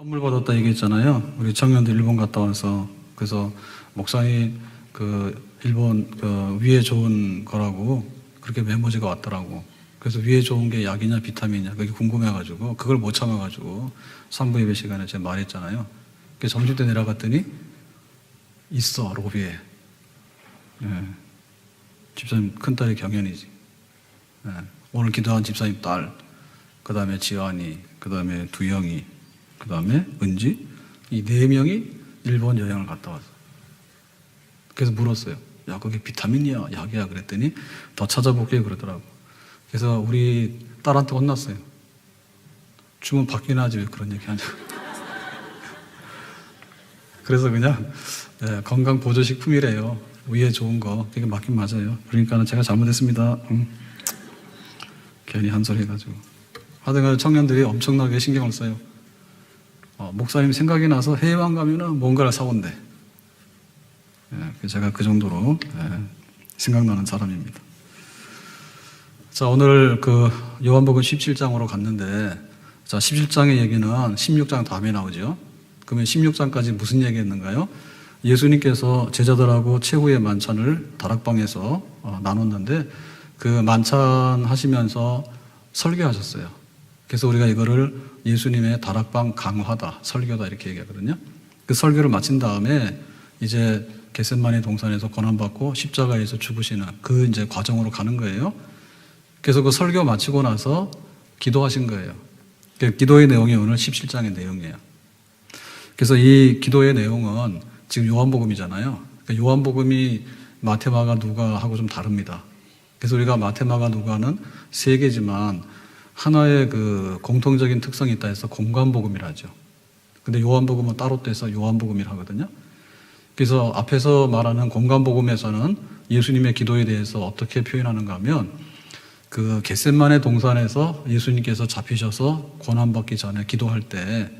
선물 받았다 얘기했잖아요. 우리 청년들 일본 갔다 와서 그래서 목사님 일본 위에 좋은 거라고 그렇게 메모지가 왔더라고. 그래서 위에 좋은 게 약이냐 비타민이냐 그게 궁금해가지고 그걸 못 참아가지고 산부 예배 시간에 제가 말했잖아요. 그래서 점심 때 내려갔더니 있어 로비에. 예. 집사님 큰딸이 경연이지. 예. 오늘 기도한 집사님 딸, 그 다음에 지환이, 그 다음에 두영이, 그 다음에 은지, 이 4명이 일본 여행을 갔다 왔어. 그래서 물었어요. 야, 그게 비타민이야, 약이야? 그랬더니 더 찾아볼게 그러더라고. 그래서 우리 딸한테 혼났어요. 주문 받긴 하지 왜 그런 얘기 하냐고. 그래서 그냥 건강 보조식품이래요. 위에 좋은 거. 그게 맞긴 맞아요. 그러니까 제가 잘못했습니다. 괜히 한 소리 해가지고. 하여튼 청년들이 엄청나게 신경을 써요. 목사님 생각이 나서 해외만 가면은 뭔가를 사온대. 제가 그 정도로 생각나는 사람입니다. 자, 오늘 요한복음 17장으로 갔는데, 자, 17장의 얘기는 16장 다음에 나오죠. 그러면 16장까지 무슨 얘기 했는가요? 예수님께서 제자들하고 최후의 만찬을 다락방에서 나눴는데, 그 만찬 하시면서 설교하셨어요. 그래서 우리가 이거를 예수님의 다락방 강화다, 설교다 이렇게 얘기하거든요. 그 설교를 마친 다음에 이제 겟세마네 동산에서 고난받고 십자가에서 죽으시는 그 이제 과정으로 가는 거예요. 그래서 그 설교 마치고 나서 기도하신 거예요. 그 기도의 내용이 오늘 17장의 내용이에요. 그래서 이 기도의 내용은 지금 요한복음이잖아요. 그러니까 요한복음이 마태, 마가, 누가하고 좀 다릅니다. 그래서 우리가 마태, 마가, 누가는 3개지만 하나의 그 공통적인 특성이 있다 해서 공관복음이라 하죠. 근데 요한복음은 따로 떼서 요한복음이라 하거든요. 그래서 앞에서 말하는 공관복음에서는 예수님의 기도에 대해서 어떻게 표현하는가 하면 그 겟세마네 동산에서 예수님께서 잡히셔서 고난받기 전에 기도할 때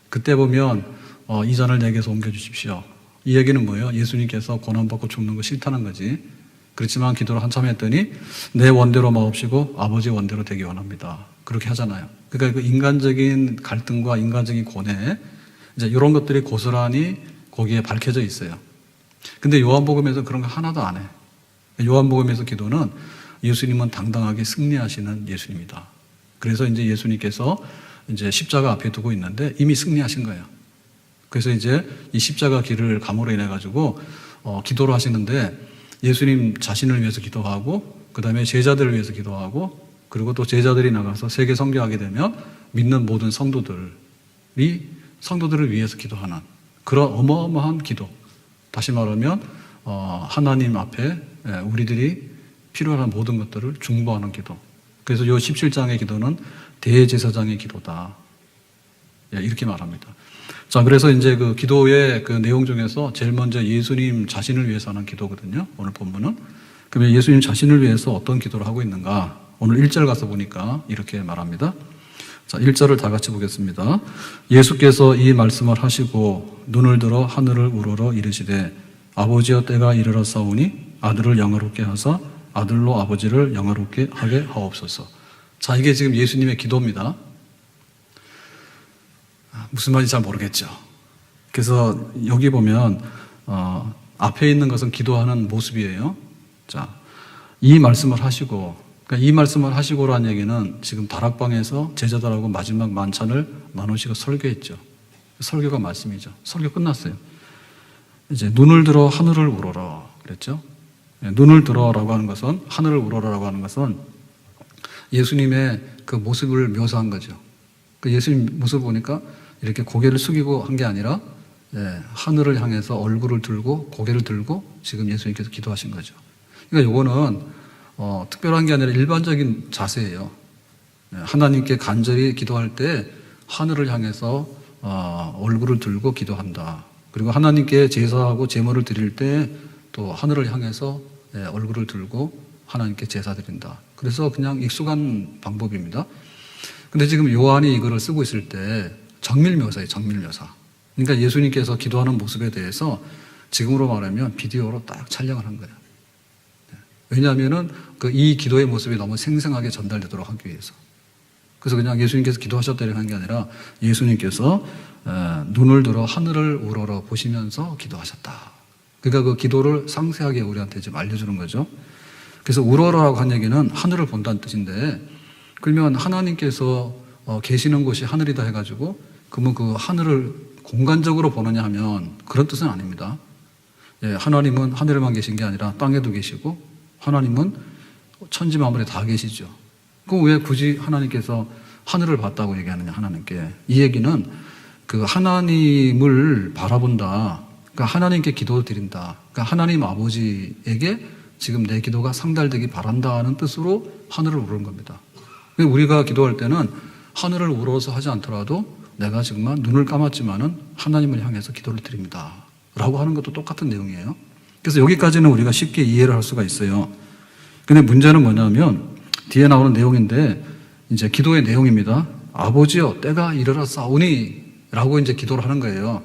그때 보면 이 잔을 내게서 옮겨주십시오. 이 얘기는 뭐예요? 예수님께서 고난받고 죽는 거 싫다는 거지. 그렇지만 기도를 한참 했더니 내 원대로 마옵시고 아버지 원대로 되기 원합니다. 그렇게 하잖아요. 그러니까 그 인간적인 갈등과 인간적인 고뇌 이제 이런 것들이 고스란히 거기에 밝혀져 있어요. 근데 요한복음에서 그런 거 하나도 안 해. 요한복음에서 기도는 예수님은 당당하게 승리하시는 예수님이다. 그래서 이제 예수님께서 이제 십자가 앞에 두고 있는데 이미 승리하신 거예요. 그래서 이제 이 십자가 길을 감으로 인해 가지고 기도를 하시는데 예수님 자신을 위해서 기도하고 그 다음에 제자들을 위해서 기도하고 그리고 또 제자들이 나가서 세계 선교하게 되면 믿는 모든 성도들을 위해서 기도하는 그런 어마어마한 기도. 다시 말하면 하나님 앞에 우리들이 필요한 모든 것들을 중보하는 기도. 그래서 이 17장의 기도는 대제사장의 기도다. 이렇게 말합니다. 자, 그래서 이제 그 기도의 그 내용 중에서 제일 먼저 예수님 자신을 위해서 하는 기도거든요. 오늘 본문은. 그러면 예수님 자신을 위해서 어떤 기도를 하고 있는가? 오늘 1절 가서 보니까 이렇게 말합니다. 자, 1절을 다 같이 보겠습니다. 예수께서 이 말씀을 하시고 눈을 들어 하늘을 우러러 이르시되 아버지여 때가 이르러 싸우니 아들을 영화롭게 하사 아들로 아버지를 영화롭게 하게 하옵소서. 자, 이게 지금 예수님의 기도입니다. 무슨 말인지 잘 모르겠죠. 그래서 여기 보면 앞에 있는 것은 기도하는 모습이에요. 자, 이 말씀을 하시고, 그러니까 이 말씀을 하시고라는 얘기는 지금 다락방에서 제자들하고 마지막 만찬을 나누시고 설교했죠. 설교가 말씀이죠. 설교 끝났어요. 이제 눈을 들어 하늘을 우러러 그랬죠. 눈을 들어라고 하는 것은 하늘을 우러러라고 하는 것은 예수님의 그 모습을 묘사한 거죠. 그 예수님 모습을 보니까 이렇게 고개를 숙이고 한 게 아니라 하늘을 향해서 얼굴을 들고 고개를 들고 지금 예수님께서 기도하신 거죠. 그러니까 이거는 특별한 게 아니라 일반적인 자세예요. 하나님께 간절히 기도할 때 하늘을 향해서 얼굴을 들고 기도한다. 그리고 하나님께 제사하고 제물을 드릴 때 또 하늘을 향해서 얼굴을 들고 하나님께 제사 드린다. 그래서 그냥 익숙한 방법입니다. 근데 지금 요한이 이거를 쓰고 있을 때 정밀묘사예요, 정밀묘사. 그러니까 예수님께서 기도하는 모습에 대해서 지금으로 말하면 비디오로 딱 촬영을 한 거예요. 왜냐하면은 이 기도의 모습이 너무 생생하게 전달되도록 하기 위해서. 그래서 그냥 예수님께서 기도하셨다 이렇게 한 게 아니라 예수님께서 눈을 들어 하늘을 우러러 보시면서 기도하셨다. 그러니까 그 기도를 상세하게 우리한테 좀 알려주는 거죠. 그래서 우러러라고 한 얘기는 하늘을 본다는 뜻인데, 그러면 하나님께서 계시는 곳이 하늘이다 해가지고 그러면 그 하늘을 공간적으로 보느냐 하면 그런 뜻은 아닙니다. 예, 하나님은 하늘에만 계신 게 아니라 땅에도 계시고 하나님은 천지 만물에 다 계시죠. 그럼 왜 굳이 하나님께서 하늘을 봤다고 얘기하느냐, 하나님께. 이 얘기는 그 하나님을 바라본다. 그러니까 하나님께 기도 드린다. 그러니까 하나님 아버지에게 지금 내 기도가 상달되기 바란다는 뜻으로 하늘을 우르는 겁니다. 우리가 기도할 때는 하늘을 우러서 하지 않더라도 내가 정말 눈을 감았지만은 하나님을 향해서 기도를 드립니다. 라고 하는 것도 똑같은 내용이에요. 그래서 여기까지는 우리가 쉽게 이해를 할 수가 있어요. 근데 문제는 뭐냐면 뒤에 나오는 내용인데 이제 기도의 내용입니다. 아버지여 때가 이르렀사오니 라고 이제 기도를 하는 거예요.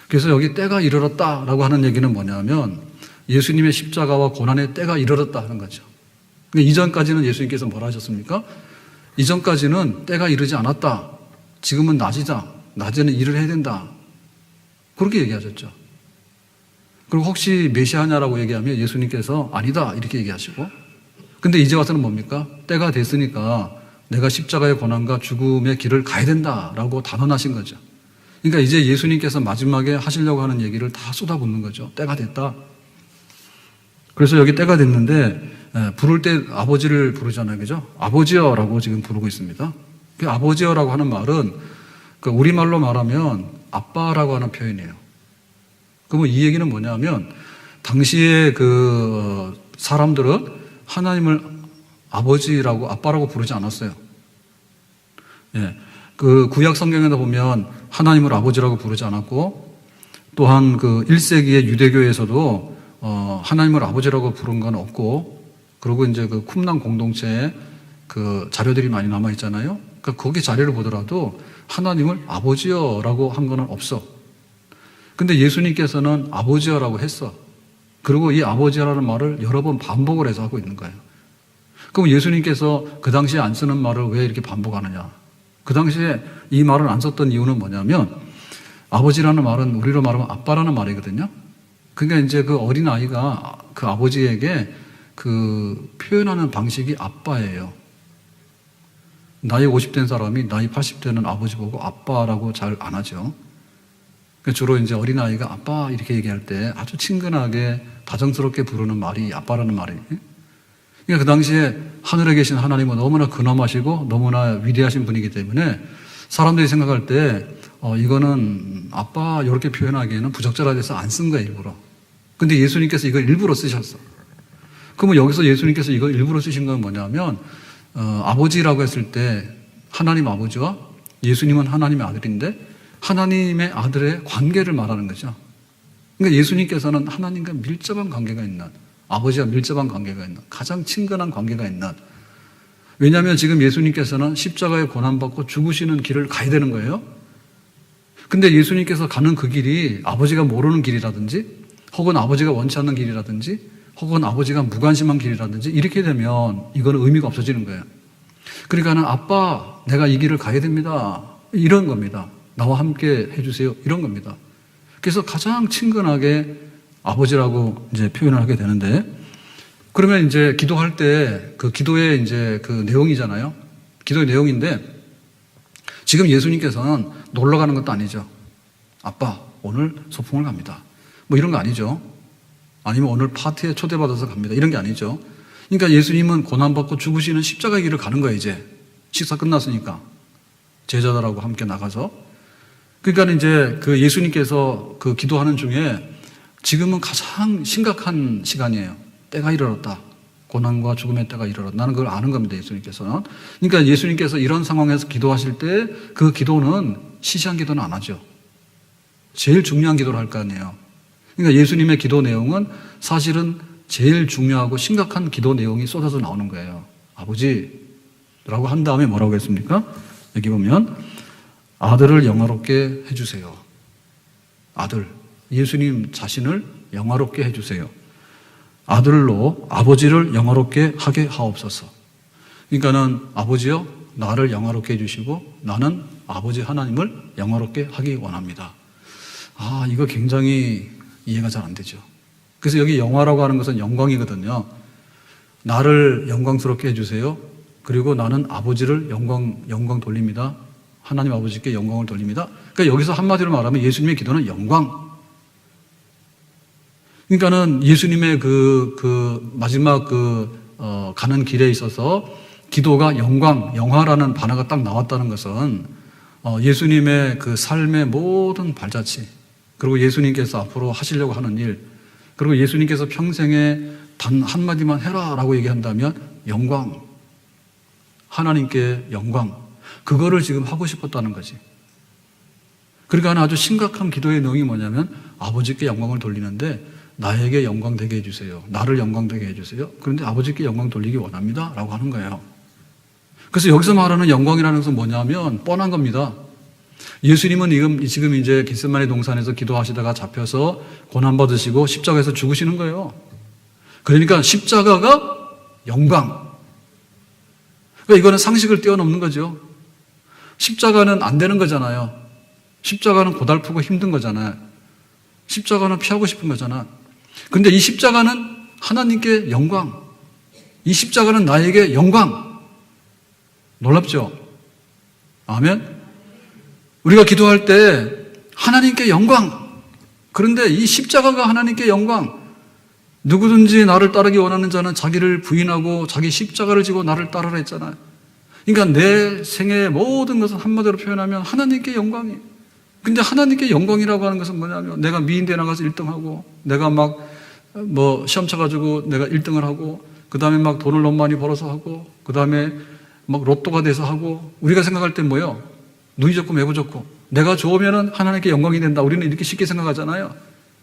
그래서 여기 때가 이르렀다 라고 하는 얘기는 뭐냐면 예수님의 십자가와 고난의 때가 이르렀다 하는 거죠. 그러니까 이전까지는 예수님께서 뭐라 하셨습니까? 이전까지는 때가 이르지 않았다. 지금은 낮이다. 낮에는 일을 해야 된다. 그렇게 얘기하셨죠. 그리고 혹시 메시아냐라고 얘기하면 예수님께서 아니다 이렇게 얘기하시고, 근데 이제 와서는 뭡니까? 때가 됐으니까 내가 십자가의 고난과 죽음의 길을 가야 된다라고 단언하신 거죠. 그러니까 이제 예수님께서 마지막에 하시려고 하는 얘기를 다 쏟아붓는 거죠. 때가 됐다. 그래서 여기 때가 됐는데 부를 때 아버지를 부르잖아요. 그죠? 아버지여라고 지금 부르고 있습니다. 그 아버지여라고 하는 말은 그 우리말로 말하면 아빠라고 하는 표현이에요. 그러면 이 얘기는 뭐냐면 당시에 그 사람들은 하나님을 아버지라고 아빠라고 부르지 않았어요. 예. 그 구약 성경에 보면 하나님을 아버지라고 부르지 않았고, 또한 그 1세기의 유대교에서도 하나님을 아버지라고 부른 건 없고, 그리고 이제 그 쿰란 공동체에 그 자료들이 많이 남아 있잖아요. 그러니까 거기 자료를 보더라도 하나님을 아버지여라고 한 거는 없어. 근데 예수님께서는 아버지여라고 했어. 그리고 이 아버지라는 말을 여러 번 반복을 해서 하고 있는 거예요. 그럼 예수님께서 그 당시에 안 쓰는 말을 왜 이렇게 반복하느냐? 그 당시에 이 말을 안 썼던 이유는 뭐냐면 아버지라는 말은 우리로 말하면 아빠라는 말이거든요. 그러니까 이제 그 어린아이가 그 아버지에게 그 표현하는 방식이 아빠예요. 나이 50된 사람이 나이 80되는 아버지 보고 아빠라고 잘 안 하죠. 주로 이제 어린아이가 아빠 이렇게 얘기할 때 아주 친근하게 다정스럽게 부르는 말이 아빠라는 말이에요. 그러니까 그 당시에 하늘에 계신 하나님은 너무나 근엄하시고 너무나 위대하신 분이기 때문에 사람들이 생각할 때 이거는 아빠 이렇게 표현하기에는 부적절해서 안 쓴 거예요, 일부러. 근데 예수님께서 이걸 일부러 쓰셨어. 그러면 여기서 예수님께서 이걸 일부러 쓰신 건 뭐냐면 아버지라고 했을 때 하나님 아버지와 예수님은 하나님의 아들인데 하나님의 아들의 관계를 말하는 거죠. 그러니까 예수님께서는 하나님과 밀접한 관계가 있는, 아버지와 밀접한 관계가 있는, 가장 친근한 관계가 있는. 왜냐하면 지금 예수님께서는 십자가에 고난받고 죽으시는 길을 가야 되는 거예요. 근데 예수님께서 가는 그 길이 아버지가 모르는 길이라든지 혹은 아버지가 원치 않는 길이라든지 혹은 아버지가 무관심한 길이라든지 이렇게 되면 이거는 의미가 없어지는 거예요. 그러니까는 아빠, 내가 이 길을 가야 됩니다. 이런 겁니다. 나와 함께 해주세요. 이런 겁니다. 그래서 가장 친근하게 아버지라고 이제 표현을 하게 되는데, 그러면 이제 기도할 때 그 기도의 이제 그 내용이잖아요. 기도의 내용인데, 지금 예수님께서는 놀러 가는 것도 아니죠. 아빠, 오늘 소풍을 갑니다. 뭐 이런 거 아니죠. 아니면 오늘 파티에 초대받아서 갑니다. 이런 게 아니죠. 그러니까 예수님은 고난받고 죽으시는 십자가의 길을 가는 거예요, 이제. 식사 끝났으니까. 제자들하고 함께 나가서. 그러니까 이제 그 예수님께서 그 기도하는 중에 지금은 가장 심각한 시간이에요. 때가 이르렀다. 고난과 죽음의 때가 이르렀다. 나는 그걸 아는 겁니다, 예수님께서는. 그러니까 예수님께서 이런 상황에서 기도하실 때 그 기도는 시시한 기도는 안 하죠. 제일 중요한 기도를 할 거 아니에요. 그러니까 예수님의 기도 내용은 사실은 제일 중요하고 심각한 기도 내용이 쏟아져 나오는 거예요. 아버지라고 한 다음에 뭐라고 했습니까? 여기 보면 아들을 영화롭게 해주세요. 아들, 예수님 자신을 영화롭게 해주세요. 아들로 아버지를 영화롭게 하게 하옵소서. 그러니까는 아버지요, 나를 영화롭게 해주시고 나는 아버지 하나님을 영화롭게 하기 원합니다. 이거 굉장히 이해가 잘 안 되죠. 그래서 여기 영화라고 하는 것은 영광이거든요. 나를 영광스럽게 해주세요. 그리고 나는 아버지를 영광 돌립니다. 하나님 아버지께 영광을 돌립니다. 그러니까 여기서 한마디로 말하면 예수님의 기도는 영광. 그러니까는 예수님의 마지막 가는 길에 있어서 기도가 영화라는 단어가 딱 나왔다는 것은 예수님의 그 삶의 모든 발자취, 그리고 예수님께서 앞으로 하시려고 하는 일, 그리고 예수님께서 평생에 단 한마디만 해라라고 얘기한다면 영광, 하나님께 영광, 그거를 지금 하고 싶었다는 거지. 그러니까 아주 심각한 기도의 내용이 뭐냐면 아버지께 영광을 돌리는데 나에게 영광 되게 해주세요. 나를 영광 되게 해주세요. 그런데 아버지께 영광 돌리기 원합니다 라고 하는 거예요. 그래서 여기서 말하는 영광이라는 것은 뭐냐면 뻔한 겁니다. 예수님은 지금 이제 겟세마네 동산에서 기도하시다가 잡혀서 고난받으시고 십자가에서 죽으시는 거예요. 그러니까 십자가가 영광. 그러니까 이거는 상식을 뛰어넘는 거죠. 십자가는 안 되는 거잖아요. 십자가는 고달프고 힘든 거잖아요. 십자가는 피하고 싶은 거잖아. 근데 이 십자가는 하나님께 영광. 이 십자가는 나에게 영광. 놀랍죠? 아멘? 우리가 기도할 때 하나님께 영광. 그런데 이 십자가가 하나님께 영광. 누구든지 나를 따르기 원하는 자는 자기를 부인하고 자기 십자가를 지고 나를 따르라 했잖아요. 그러니까 내 생애의 모든 것을 한마디로 표현하면 하나님께 영광이에요. 근데 하나님께 영광이라고 하는 것은 뭐냐면 내가 미인대에 나가서 1등하고 내가 시험 쳐가지고 내가 1등을 하고 그 다음에 돈을 너무 많이 벌어서 하고 그 다음에 로또가 돼서 하고 우리가 생각할 땐 뭐예요? 눈이 좋고 매부 좋고 내가 좋으면 하나님께 영광이 된다. 우리는 이렇게 쉽게 생각하잖아요.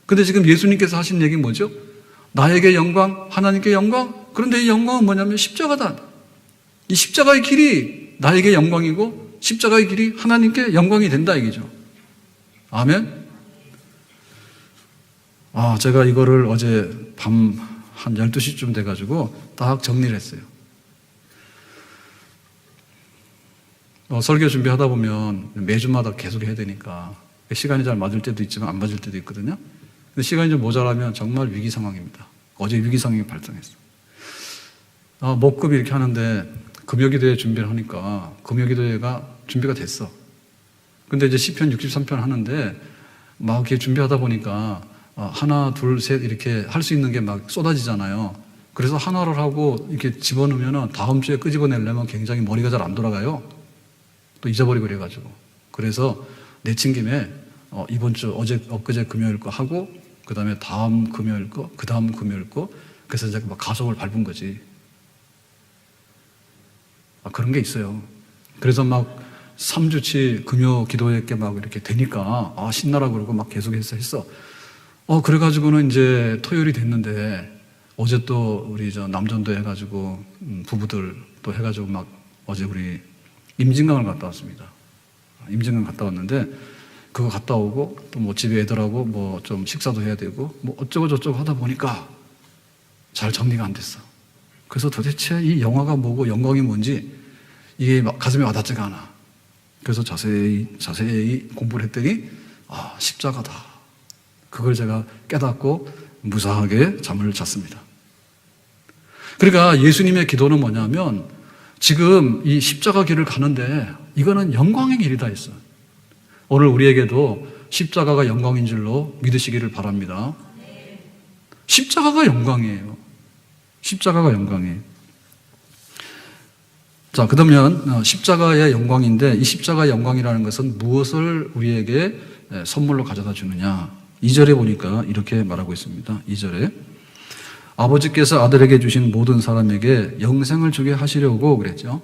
근데 지금 예수님께서 하신 얘기는 뭐죠? 나에게 영광, 하나님께 영광. 그런데 이 영광은 뭐냐면 십자가다. 이 십자가의 길이 나에게 영광이고 십자가의 길이 하나님께 영광이 된다 얘기죠. 아멘? 제가 이거를 어제 밤 한 12시쯤 돼가지고 딱 정리를 했어요. 설교 준비하다 보면 매주마다 계속 해야 되니까 시간이 잘 맞을 때도 있지만 안 맞을 때도 있거든요. 근데 시간이 좀 모자라면 정말 위기 상황입니다. 어제 위기 상황이 발생했어요. 목금 이렇게 하는데 금요기도회 준비를 하니까 금요기도회가 준비가 됐어. 근데 이제 시편 63편 하는데 이렇게 준비하다 보니까 하나, 둘, 셋 이렇게 할 수 있는 게 쏟아지잖아요. 그래서 하나를 하고 이렇게 집어넣으면 다음 주에 끄집어내려면 굉장히 머리가 잘 안 돌아가요. 또 잊어버리고 그래가지고. 그래서 내친 김에 이번 주 엊그제 금요일 거 하고 그 다음에 다음 금요일 거, 그 다음 금요일 거. 그래서 이제 가속을 밟은 거지. 그런 게 있어요. 그래서 3주치 금요 기도회 게 이렇게 되니까 신나라 그러고 계속 했어. 그래가지고는 이제 토요일이 됐는데 어제 또 우리 남전도 해가지고 부부들 또 해가지고 어제 우리 임진강을 갔다 왔습니다. 임진강 갔다 왔는데 그거 갔다 오고 또 집에 애들하고 좀 식사도 해야 되고 어쩌고 저쩌고 하다 보니까 잘 정리가 안 됐어. 그래서 도대체 이 영화가 뭐고 영광이 뭔지 이게 가슴에 와닿지가 않아. 그래서 자세히 공부를 했더니 십자가다. 그걸 제가 깨닫고 무사하게 잠을 잤습니다. 그러니까 예수님의 기도는 뭐냐면 지금 이 십자가 길을 가는데 이거는 영광의 길이다 했어. 오늘 우리에게도 십자가가 영광인 줄로 믿으시기를 바랍니다. 십자가가 영광이에요. 십자가가 영광이에요. 자, 그러면 십자가의 영광인데 이 십자가의 영광이라는 것은 무엇을 우리에게 선물로 가져다 주느냐. 2절에 보니까 이렇게 말하고 있습니다. 2절에 아버지께서 아들에게 주신 모든 사람에게 영생을 주게 하시려고 그랬죠.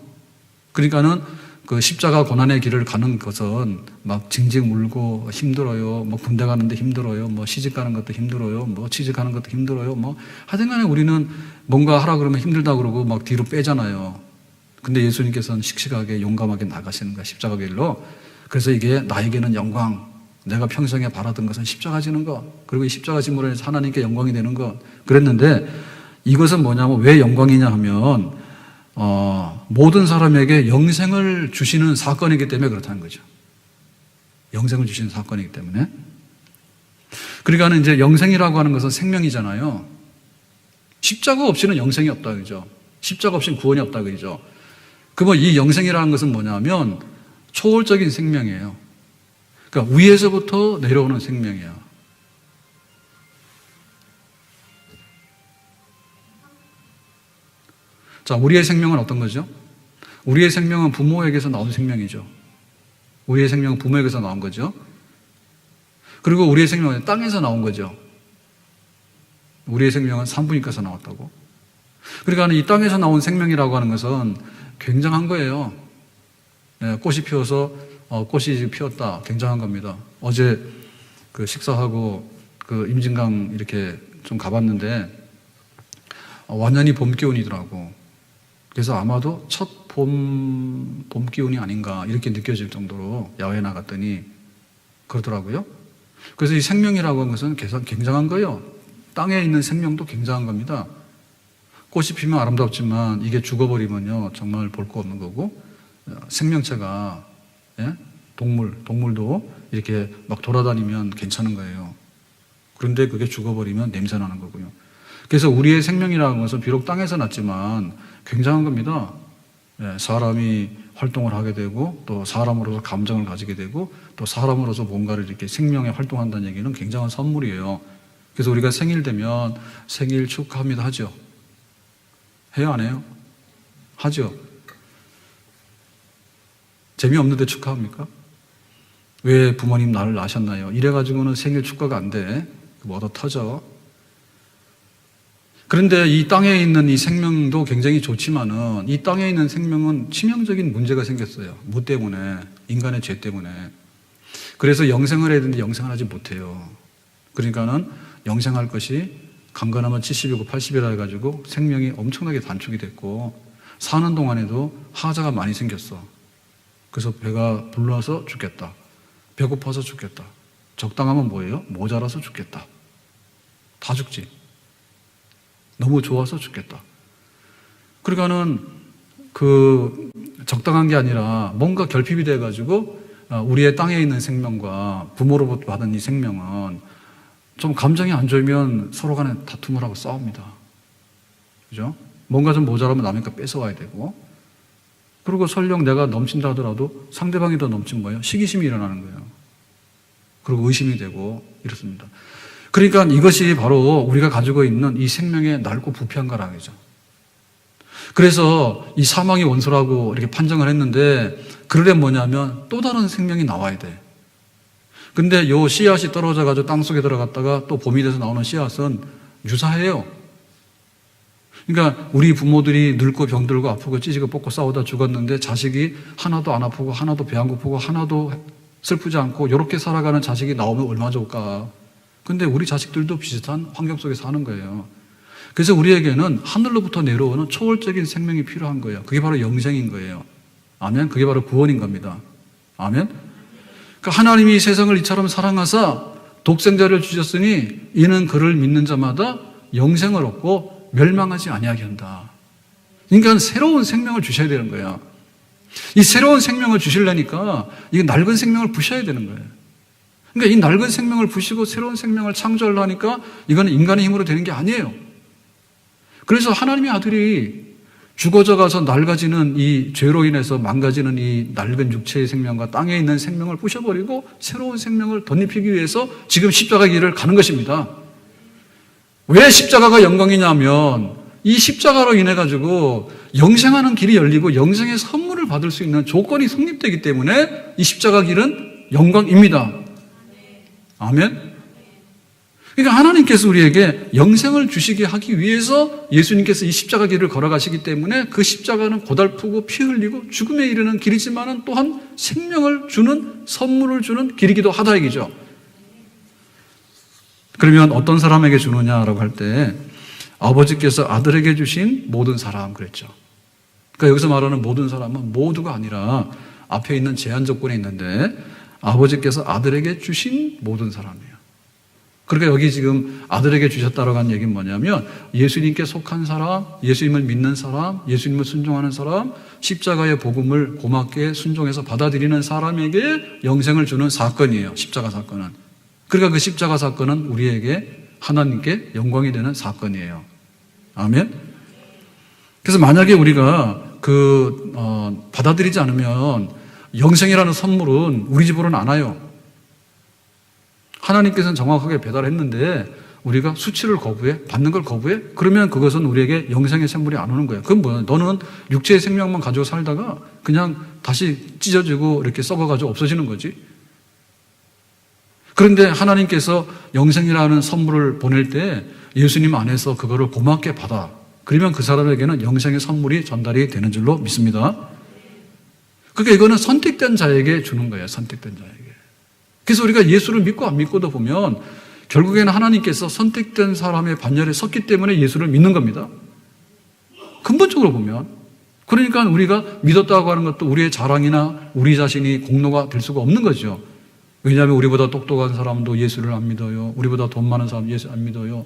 그러니까는 그 십자가 고난의 길을 가는 것은 징징 울고 힘들어요. 군대 가는데 힘들어요. 시집 가는 것도 힘들어요. 취직 가는 것도 힘들어요. 하여튼 간에 우리는 뭔가 하라 그러면 힘들다 그러고 뒤로 빼잖아요. 근데 예수님께서는 씩씩하게 용감하게 나가시는 거야. 십자가 길로. 그래서 이게 나에게는 영광. 내가 평생에 바라던 것은 십자가 지는 것, 그리고 이 십자가 짐으로 인해서 하나님께 영광이 되는 것 그랬는데 이것은 뭐냐면 왜 영광이냐 하면 모든 사람에게 영생을 주시는 사건이기 때문에 그렇다는 거죠. 영생을 주시는 사건이기 때문에. 그러니까 이제 영생이라고 하는 것은 생명이잖아요. 십자가 없이는 영생이 없다 그죠? 십자가 없이는 구원이 없다 그죠? 그러면 이 영생이라는 것은 뭐냐면 초월적인 생명이에요. 그러니까 위에서부터 내려오는 생명이에요. 자, 우리의 생명은 어떤 거죠? 우리의 생명은 부모에게서 나온 생명이죠. 우리의 생명은 부모에게서 나온 거죠. 그리고 우리의 생명은 땅에서 나온 거죠. 우리의 생명은 산부인과에서 나왔다고. 그러니까 이 땅에서 나온 생명이라고 하는 것은 굉장한 거예요. 꽃이 피어서 꽃이 피었다. 굉장한 겁니다. 어제 그 식사하고 그 임진강 이렇게 좀 가봤는데 완전히 봄 기운이더라고. 그래서 아마도 첫 봄 기운이 아닌가 이렇게 느껴질 정도로 야외에 나갔더니 그러더라고요. 그래서 이 생명이라고 하는 것은 굉장한 거예요. 땅에 있는 생명도 굉장한 겁니다. 꽃이 피면 아름답지만 이게 죽어버리면요 정말 볼 거 없는 거고, 생명체가 동물도 이렇게 막 돌아다니면 괜찮은 거예요. 그런데 그게 죽어버리면 냄새 나는 거고요. 그래서 우리의 생명이라는 것은 비록 땅에서 났지만 굉장한 겁니다. 사람이 활동을 하게 되고 또 사람으로서 감정을 가지게 되고 또 사람으로서 뭔가를 이렇게 생명에 활동한다는 얘기는 굉장한 선물이에요. 그래서 우리가 생일 되면 생일 축하합니다 하죠. 해요, 안 해요? 하죠. 재미없는데 축하합니까? 왜 부모님 나를 낳으셨나요? 이래가지고는 생일 축하가 안 돼. 뭐 얻어 터져. 그런데 이 땅에 있는 이 생명도 굉장히 좋지만은 이 땅에 있는 생명은 치명적인 문제가 생겼어요. 뭐 때문에? 인간의 죄 때문에. 그래서 영생을 해야 되는데 영생을 하지 못해요. 그러니까는 영생할 것이 강건하면 70이고 80이라 해가지고 생명이 엄청나게 단축이 됐고 사는 동안에도 하자가 많이 생겼어. 그래서 배가 불러서 죽겠다. 배고파서 죽겠다. 적당하면 뭐예요? 모자라서 죽겠다. 다 죽지. 너무 좋아서 죽겠다. 그러니까는 그 적당한 게 아니라 뭔가 결핍이 돼가지고 우리의 땅에 있는 생명과 부모로부터 받은 이 생명은 좀 감정이 안 좋으면 서로 간에 다툼을 하고 싸웁니다. 그죠? 뭔가 좀 모자라면 남의 거 뺏어와야 되고, 그리고 설령 내가 넘친다 하더라도 상대방이 더 넘친 거예요. 시기심이 일어나는 거예요. 그리고 의심이 되고 이렇습니다. 그러니까 이것이 바로 우리가 가지고 있는 이 생명의 낡고 부패한 거라죠. 그래서 이 사망이 원소라고 이렇게 판정을 했는데 그러려면 뭐냐면 또 다른 생명이 나와야 돼. 근데 요 씨앗이 떨어져 가지고 땅속에 들어갔다가 또 봄이 돼서 나오는 씨앗은 유사해요. 그러니까 우리 부모들이 늙고 병들고 아프고 찌지고 뽑고 싸우다 죽었는데 자식이 하나도 안 아프고 하나도 배 안 고프고 하나도 슬프지 않고 이렇게 살아가는 자식이 나오면 얼마나 좋을까. 근데 우리 자식들도 비슷한 환경 속에 사는 거예요. 그래서 우리에게는 하늘로부터 내려오는 초월적인 생명이 필요한 거예요. 그게 바로 영생인 거예요. 아멘. 그게 바로 구원인 겁니다. 아멘. 그러니까 하나님이 세상을 이처럼 사랑하사 독생자를 주셨으니 이는 그를 믿는 자마다 영생을 얻고 멸망하지 아니하게 한다. 그러니까 새로운 생명을 주셔야 되는 거예요. 이 새로운 생명을 주시려니까 이 낡은 생명을 부셔야 되는 거예요. 그러니까 이 낡은 생명을 부시고 새로운 생명을 창조하려니까 이거는 인간의 힘으로 되는 게 아니에요. 그래서 하나님의 아들이 죽어져 가서 낡아지는 이 죄로 인해서 망가지는 이 낡은 육체의 생명과 땅에 있는 생명을 부셔버리고 새로운 생명을 덧입히기 위해서 지금 십자가 길을 가는 것입니다. 왜 십자가가 영광이냐면 이 십자가로 인해 가지고 영생하는 길이 열리고 영생의 선물을 받을 수 있는 조건이 성립되기 때문에 이 십자가 길은 영광입니다. 아멘. 그러니까 하나님께서 우리에게 영생을 주시게 하기 위해서 예수님께서 이 십자가 길을 걸어가시기 때문에 그 십자가는 고달프고 피 흘리고 죽음에 이르는 길이지만 또한 생명을 주는 선물을 주는 길이기도 하다 얘기죠. 그러면 어떤 사람에게 주느냐라고 할 때 아버지께서 아들에게 주신 모든 사람 그랬죠. 그러니까 여기서 말하는 모든 사람은 모두가 아니라 앞에 있는 제한 조건이 있는데 아버지께서 아들에게 주신 모든 사람이에요. 그러니까 여기 지금 아들에게 주셨다라고 하는 얘기는 뭐냐면 예수님께 속한 사람, 예수님을 믿는 사람, 예수님을 순종하는 사람, 십자가의 복음을 고맙게 순종해서 받아들이는 사람에게 영생을 주는 사건이에요. 십자가 사건은. 그러니까 그 십자가 사건은 우리에게 하나님께 영광이 되는 사건이에요. 아멘. 그래서 만약에 우리가 받아들이지 않으면 영생이라는 선물은 우리 집으로는 안 와요. 하나님께서는 정확하게 배달했는데 우리가 수치를 거부해? 받는 걸 거부해? 그러면 그것은 우리에게 영생의 선물이 안 오는 거예요. 그건 뭐야? 너는 육체의 생명만 가지고 살다가 그냥 다시 찢어지고 이렇게 썩어가지고 없어지는 거지. 그런데 하나님께서 영생이라는 선물을 보낼 때 예수님 안에서 그거를 고맙게 받아. 그러면 그 사람에게는 영생의 선물이 전달이 되는 줄로 믿습니다. 그러니까 이거는 선택된 자에게 주는 거예요. 선택된 자에게. 그래서 우리가 예수를 믿고 안 믿고도 보면 결국에는 하나님께서 선택된 사람의 반열에 섰기 때문에 예수를 믿는 겁니다. 근본적으로 보면. 그러니까 우리가 믿었다고 하는 것도 우리의 자랑이나 우리 자신이 공로가 될 수가 없는 거죠. 왜냐하면 우리보다 똑똑한 사람도 예수를 안 믿어요. 우리보다 돈 많은 사람 예수 안 믿어요.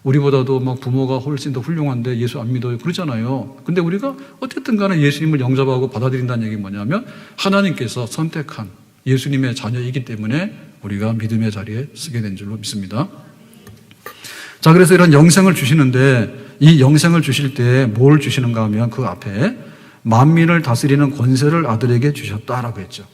우리보다도 막 부모가 훨씬 더 훌륭한데 예수 안 믿어요. 그러잖아요. 근데 우리가 어쨌든 간에 예수님을 영접하고 받아들인다는 얘기는 뭐냐면 하나님께서 선택한 예수님의 자녀이기 때문에 우리가 믿음의 자리에 서게 된 줄로 믿습니다. 자, 그래서 이런 영생을 주시는데 이 영생을 주실 때 뭘 주시는가 하면 그 앞에 만민을 다스리는 권세를 아들에게 주셨다라고 했죠.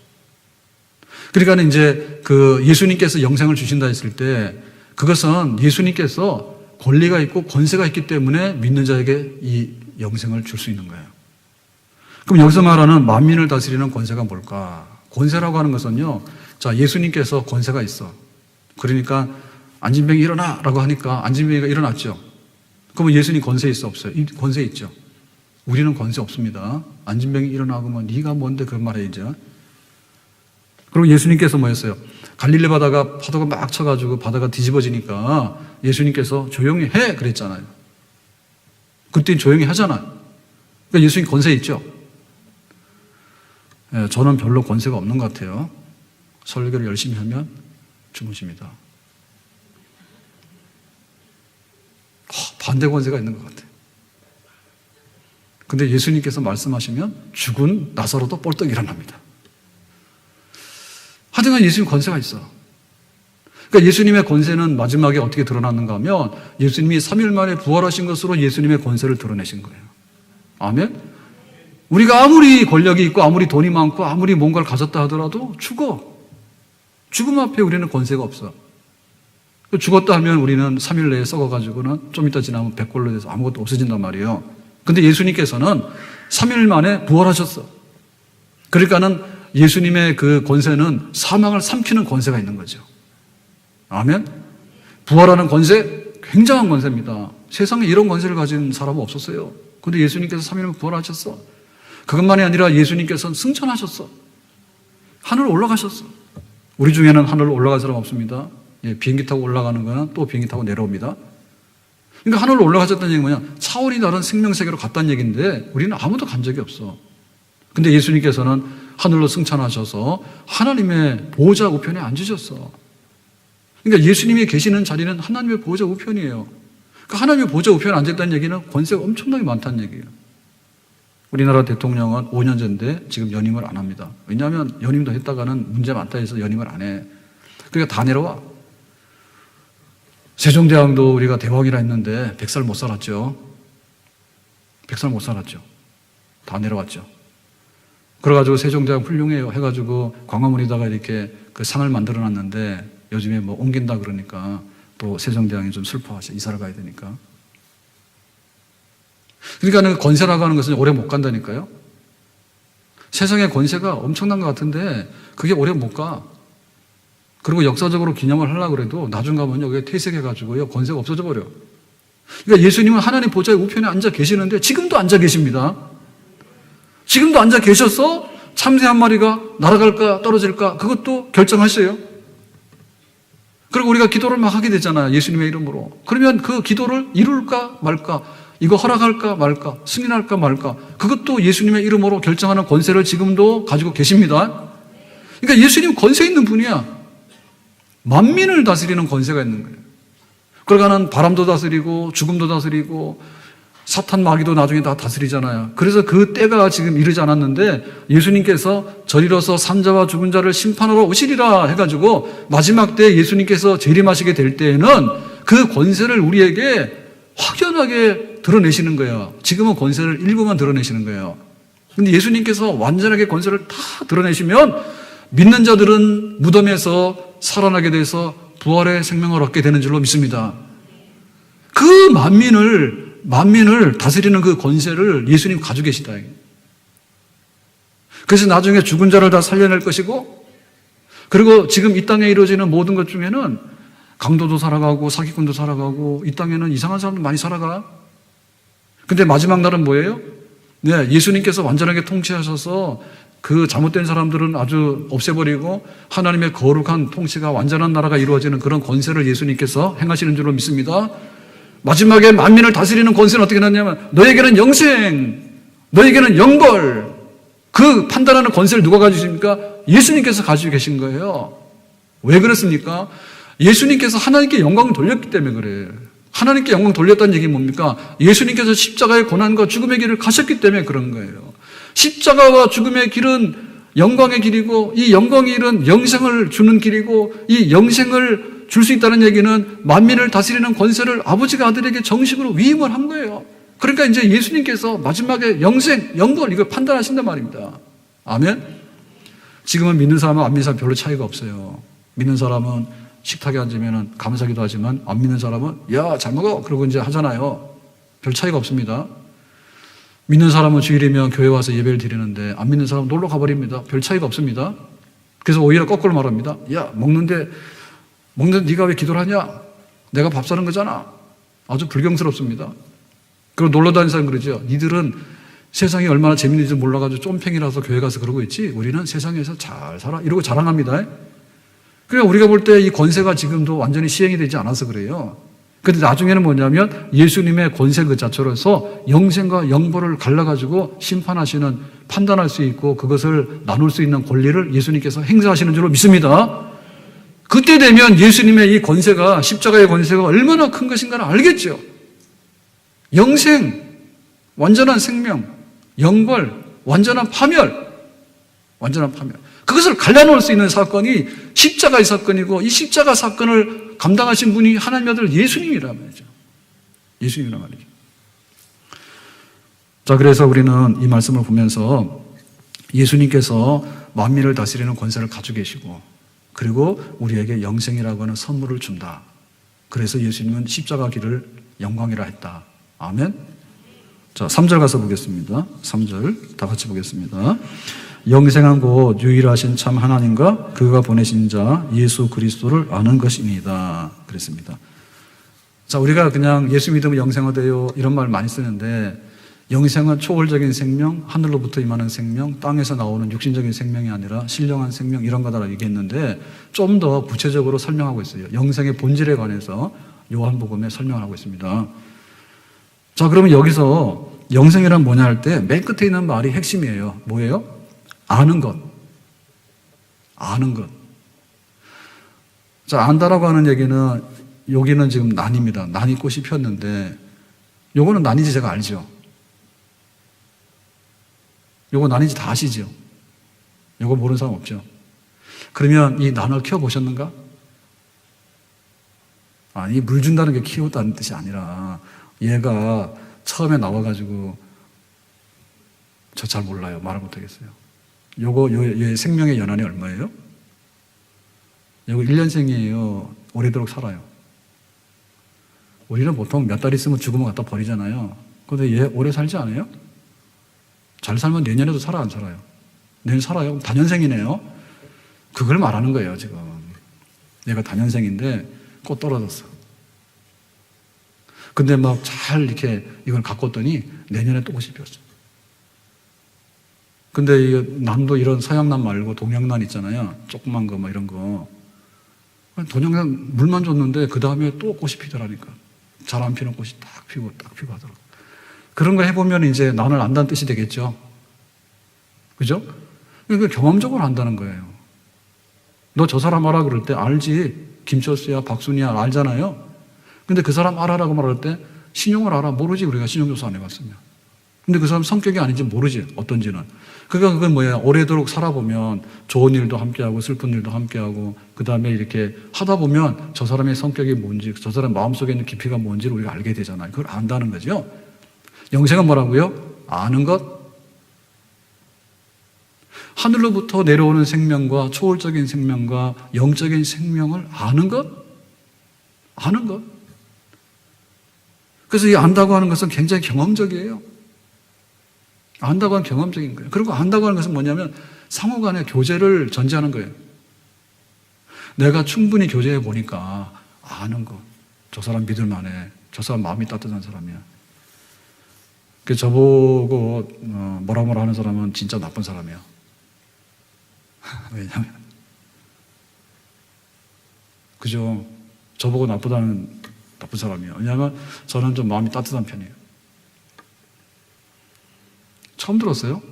그러니까 이제 예수님께서 영생을 주신다 했을 때 그것은 예수님께서 권리가 있고 권세가 있기 때문에 믿는 자에게 이 영생을 줄 수 있는 거예요. 그럼 여기서 말하는 만민을 다스리는 권세가 뭘까? 권세라고 하는 것은요, 자, 예수님께서 권세가 있어. 그러니까 안진병이 일어나라고 하니까 안진병이가 일어났죠. 그러면 예수님 권세 있어 없어요? 권세 있죠. 우리는 권세 없습니다. 안진병이 일어나고 뭐 네가 뭔데 그런 말 해야죠. 그리고 예수님께서 뭐 했어요? 갈릴리 바다가 파도가 막 쳐가지고 바다가 뒤집어지니까 예수님께서 조용히 해! 그랬잖아요. 그때 조용히 하잖아요. 그러니까 예수님 권세 있죠? 예, 저는 별로 권세가 없는 것 같아요. 설교를 열심히 하면 주무십니다. 반대 권세가 있는 것 같아요. 근데 예수님께서 말씀하시면 죽은 나사로도 뻘떡 일어납니다. 하여간 예수님 권세가 있어. 그러니까 예수님의 권세는 마지막에 어떻게 드러났는가 하면 예수님이 3일 만에 부활하신 것으로 예수님의 권세를 드러내신 거예요. 아멘? 우리가 아무리 권력이 있고 아무리 돈이 많고 아무리 뭔가를 가졌다 하더라도 죽어. 죽음 앞에 우리는 권세가 없어. 죽었다 하면 우리는 3일 내에 썩어가지고는 좀 이따 지나면 백골로 돼서 아무것도 없어진단 말이에요. 근데 예수님께서는 3일 만에 부활하셨어. 그러니까는 예수님의 그 권세는 사망을 삼키는 권세가 있는 거죠. 아멘? 부활하는 권세, 굉장한 권세입니다. 세상에 이런 권세를 가진 사람은 없었어요. 근데 예수님께서 3일만 부활하셨어. 그것만이 아니라 예수님께서는 승천하셨어. 하늘 올라가셨어. 우리 중에는 하늘 올라갈 사람 없습니다. 예, 비행기 타고 올라가는 거는 또 비행기 타고 내려옵니다. 그러니까 하늘로 올라가셨다는 얘기는 뭐냐? 차원이 다른 생명세계로 갔다는 얘기인데 우리는 아무도 간 적이 없어. 근데 예수님께서는 하늘로 승천하셔서 하나님의 보호자 우편에 앉으셨어. 그러니까 예수님이 계시는 자리는 하나님의 보호자 우편이에요. 그러니까 하나님의 보호자 우편에 앉았다는 얘기는 권세가 엄청나게 많다는 얘기예요. 우리나라 대통령은 5년제인데 지금 연임을 안 합니다. 왜냐하면 연임도 했다가는 문제 많다 해서 연임을 안 해. 그러니까 다 내려와. 세종대왕도 우리가 대왕이라 했는데 100살 못 살았죠. 100살 못 살았죠. 다 내려왔죠. 그래가지고 세종대왕 훌륭해요 해가지고 광화문에다가 이렇게 그 상을 만들어 놨는데 요즘에 뭐 옮긴다 그러니까 또 세종대왕이 좀 슬퍼하죠. 이사를 가야 되니까. 그러니까 권세라고 하는 것은 오래 못 간다니까요. 세상의 권세가 엄청난 것 같은데 그게 오래 못 가. 그리고 역사적으로 기념을 하려고 해도 나중 가면 여기에 퇴색해가지고요 권세가 없어져 버려. 그러니까 예수님은 하나님 보좌의 우편에 앉아 계시는데 지금도 앉아 계십니다. 지금도 앉아 계셔서 참새 한 마리가 날아갈까 떨어질까 그것도 결정하셔요. 그리고 우리가 기도를 막 하게 되잖아요. 예수님의 이름으로. 그러면 그 기도를 이룰까 말까, 이거 허락할까 말까, 승인할까 말까, 그것도 예수님의 이름으로 결정하는 권세를 지금도 가지고 계십니다. 그러니까 예수님 권세 있는 분이야. 만민을 다스리는 권세가 있는 거예요. 그러니까는 바람도 다스리고 죽음도 다스리고 사탄 마귀도 나중에 다 다스리잖아요. 그래서 그 때가 지금 이르지 않았는데 예수님께서 저리로서 산자와 죽은 자를 심판하러 오시리라 해가지고 마지막 때 예수님께서 재림하시게 될 때에는 그 권세를 우리에게 확연하게 드러내시는 거예요. 지금은 권세를 일부만 드러내시는 거예요. 근데 예수님께서 완전하게 권세를 다 드러내시면 믿는 자들은 무덤에서 살아나게 돼서 부활의 생명을 얻게 되는 줄로 믿습니다. 그 만민을 다스리는 그 권세를 예수님 가지고 계시다. 그래서 나중에 죽은 자를 다 살려낼 것이고, 그리고 지금 이 땅에 이루어지는 모든 것 중에는 강도도 살아가고 사기꾼도 살아가고 이 땅에는 이상한 사람도 많이 살아가. 근데 마지막 날은 뭐예요? 네, 예수님께서 완전하게 통치하셔서 그 잘못된 사람들은 아주 없애버리고 하나님의 거룩한 통치가 완전한 나라가 이루어지는 그런 권세를 예수님께서 행하시는 줄로 믿습니다. 마지막에 만민을 다스리는 권세는 어떻게 났냐면 너에게는 영생, 너에게는 영벌, 그 판단하는 권세를 누가 가지고 계십니까? 예수님께서 가지고 계신 거예요. 왜 그렇습니까? 예수님께서 하나님께 영광을 돌렸기 때문에 그래요. 하나님께 영광 돌렸다는 얘기는 뭡니까? 예수님께서 십자가의 고난과 죽음의 길을 가셨기 때문에 그런 거예요. 십자가와 죽음의 길은 영광의 길이고 이 영광의 길은 영생을 주는 길이고 이 영생을 줄 수 있다는 얘기는 만민을 다스리는 권세를 아버지가 아들에게 정식으로 위임을 한 거예요. 그러니까 이제 예수님께서 마지막에 영생, 영벌 이걸 판단하신단 말입니다. 아멘? 지금은 믿는 사람은 안 믿는 사람 별로 차이가 없어요. 믿는 사람은 식탁에 앉으면 감사기도 하지만 안 믿는 사람은 야, 잘 먹어 그러고 이제 하잖아요. 별 차이가 없습니다. 믿는 사람은 주일이면 교회 와서 예배를 드리는데 안 믿는 사람은 놀러 가버립니다. 별 차이가 없습니다. 그래서 오히려 거꾸로 말합니다. 야, 먹는데 네가 왜 기도를 하냐? 내가 밥 사는 거잖아. 아주 불경스럽습니다. 그리고 놀러 다니는 사람 그러죠. 니들은 세상이 얼마나 재밌는지 몰라가지고 쫌팽이라서 교회 가서 그러고 있지. 우리는 세상에서 잘 살아. 이러고 자랑합니다. 그러니까 우리가 볼 때 이 권세가 지금도 완전히 시행이 되지 않아서 그래요. 근데 나중에는 뭐냐면 예수님의 권세 그 자체로서 영생과 영벌을 갈라가지고 심판하시는, 판단할 수 있고 그것을 나눌 수 있는 권리를 예수님께서 행사하시는 줄로 믿습니다. 그때 되면 예수님의 이 권세가, 십자가의 권세가 얼마나 큰 것인가를 알겠죠. 영생, 완전한 생명, 영벌, 완전한 파멸. 그것을 갈라놓을 수 있는 사건이 십자가의 사건이고 이 십자가 사건을 감당하신 분이 하나님의 아들 예수님이란 말이죠. 예수님이란 말이죠. 자, 그래서 우리는 이 말씀을 보면서 예수님께서 만민을 다스리는 권세를 가지고 계시고 그리고 우리에게 영생이라고 하는 선물을 준다. 그래서 예수님은 십자가 길을 영광이라 했다. 아멘. 자, 3절 가서 보겠습니다. 3절 다 같이 보겠습니다. 영생한 곳 유일하신 참 하나님과 그가 보내신 자 예수 그리스도를 아는 것입니다. 그랬습니다. 자, 우리가 그냥 예수 믿으면 영생하대요 이런 말 많이 쓰는데 영생은 초월적인 생명, 하늘로부터 임하는 생명, 땅에서 나오는 육신적인 생명이 아니라 신령한 생명 이런 거다라고 얘기했는데 좀 더 구체적으로 설명하고 있어요. 영생의 본질에 관해서 요한복음에 설명을 하고 있습니다. 자, 그러면 여기서 영생이란 뭐냐 할 때 맨 끝에 있는 말이 핵심이에요. 뭐예요? 아는 것. 아는 것. 자, 안다라고 하는 얘기는 여기는 지금 난입니다. 난이 꽃이 폈는데 요거는 난인지 제가 알죠. 요거 난인지 다 아시죠? 요거 모르는 사람 없죠? 그러면 이 난을 키워보셨는가? 아니, 물 준다는 게 키웠다는 뜻이 아니라 얘가 처음에 나와가지고 저 잘 몰라요. 말을 못하겠어요. 얘 생명의 연한이 얼마예요? 요거 1년생이에요. 오래도록 살아요. 우리는 보통 몇 달 있으면 죽으면 갖다 버리잖아요. 근데 얘 오래 살지 않아요? 잘 살면 내년에도 살아, 안 살아요? 내년 살아요? 다년생이네요? 그걸 말하는 거예요, 지금. 얘가 다년생인데 꽃 떨어졌어. 근데 막 잘 이렇게 이걸 가꿨더니 내년에 또 꽃이 피었어. 근데 이 난도 이런 서양난 말고 동양난 있잖아요. 조그만 거, 뭐 이런 거. 동양난 물만 줬는데 그 다음에 또 꽃이 피더라니까. 잘 안 피는 꽃이 딱 피고 하더라고. 그런 거 해보면 이제 난을 안다는 뜻이 되겠죠. 그죠? 그러니까 경험적으로 안다는 거예요. 너 저 사람 알아? 그럴 때 알지. 김철수야, 박순이야, 알잖아요. 근데 그 사람 알아라고 말할 때 신용을 알아? 모르지. 우리가 신용조사 안 해봤으면. 근데 그 사람 성격이 아닌지 모르지. 어떤지는. 그러니까 그건 뭐야. 오래도록 살아보면 좋은 일도 함께하고 슬픈 일도 함께하고 그 다음에 이렇게 하다 보면 저 사람의 성격이 뭔지 저 사람 마음속에 있는 깊이가 뭔지를 우리가 알게 되잖아요. 그걸 안다는 거죠. 영생은 뭐라고요? 아는 것. 하늘로부터 내려오는 생명과 초월적인 생명과 영적인 생명을 아는 것. 아는 것. 그래서 이 안다고 하는 것은 굉장히 경험적이에요. 안다고 하는 경험적인 거예요. 그리고 안다고 하는 것은 뭐냐면 상호 간의 교제를 전제하는 거예요. 내가 충분히 교제해 보니까 아는 거. 저 사람 믿을만해. 저 사람 마음이 따뜻한 사람이야. 그 저보고 뭐라 하는 사람은 진짜 나쁜 사람이야. 왜냐면 그죠? 저보고 나쁘다는 나쁜 사람이에요. 왜냐하면 저는 좀 마음이 따뜻한 편이에요. 처음 들었어요?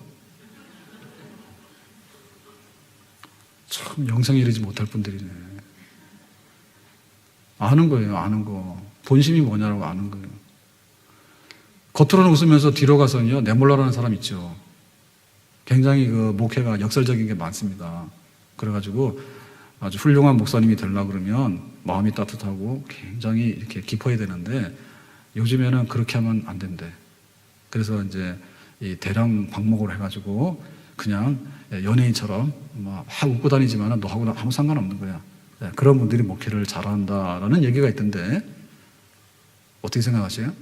참 영생에 이르지 못할 분들이네. 아는 거예요. 아는 거. 본심이 뭐냐라고 아는 거예요. 겉으로는 웃으면서 뒤로 가서는요 내몰라라는 사람 있죠. 굉장히 그 목회가 역설적인 게 많습니다. 그래가지고 아주 훌륭한 목사님이 되려고 그러면 마음이 따뜻하고 굉장히 이렇게 깊어야 되는데 요즘에는 그렇게 하면 안 된대. 그래서 이제 이 대량 방목을 해가지고 그냥 연예인처럼 막 웃고 다니지만 너하고는 아무 상관없는 거야. 그런 분들이 목회를 잘한다라는 얘기가 있던데 어떻게 생각하세요?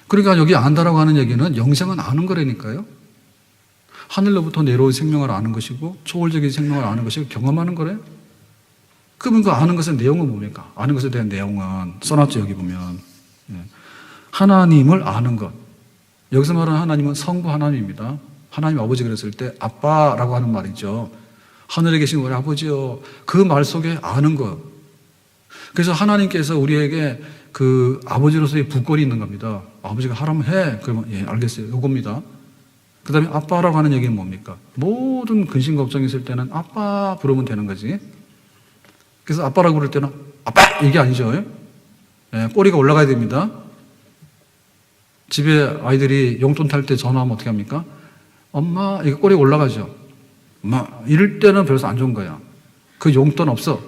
그러니까 여기 안다라고 하는 얘기는 영생은 아는 거라니까요. 하늘로부터 내려온 생명을 아는 것이고 초월적인 생명을 아는 것이고 경험하는 거래. 그러면 그 아는 것의 내용은 뭡니까? 아는 것에 대한 내용은 써놨죠. 여기 보면 하나님을 아는 것. 여기서 말하는 하나님은 성부 하나님입니다. 하나님 아버지 그랬을 때 아빠라고 하는 말이죠. 하늘에 계신 우리 아버지요. 그 말 속에 아는 것. 그래서 하나님께서 우리에게 그 아버지로서의 부권이 있는 겁니다. 아버지가 하라면 해. 그러면 예 알겠어요. 요겁니다. 그 다음에 아빠라고 하는 얘기는 뭡니까? 모든 근심 걱정이 있을 때는 아빠 부르면 되는 거지. 그래서 아빠라고 부를 때는 아빠! 이게 아니죠. 예, 꼬리가 올라가야 됩니다. 집에 아이들이 용돈 탈 때 전화하면 어떻게 합니까? 엄마, 이거 꼬리가 올라가죠. 엄마, 이럴 때는 별로 안 좋은 거야. 그 용돈 없어.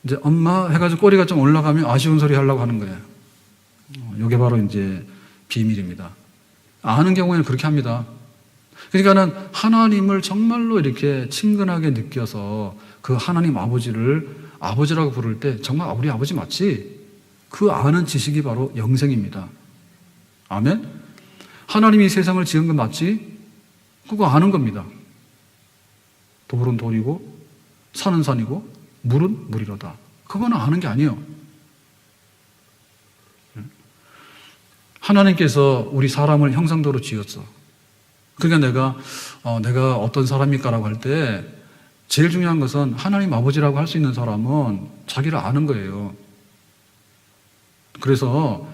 이제 엄마 해가지고 꼬리가 좀 올라가면 아쉬운 소리 하려고 하는 거예요. 이게 바로 이제 비밀입니다. 아는 경우에는 그렇게 합니다. 그러니까는 하나님을 정말로 이렇게 친근하게 느껴서 그 하나님 아버지를 아버지라고 부를 때 정말 우리 아버지 맞지? 그 아는 지식이 바로 영생입니다. 아멘? 하나님이 세상을 지은 건 맞지? 그거 아는 겁니다. 돌은 돌이고 산은 산이고 물은 물이로다. 그거는 아는 게 아니에요. 하나님께서 우리 사람을 형상대로 지었어. 그러니까 내가 어떤 사람일까라고 할 때 제일 중요한 것은 하나님 아버지라고 할 수 있는 사람은 자기를 아는 거예요. 그래서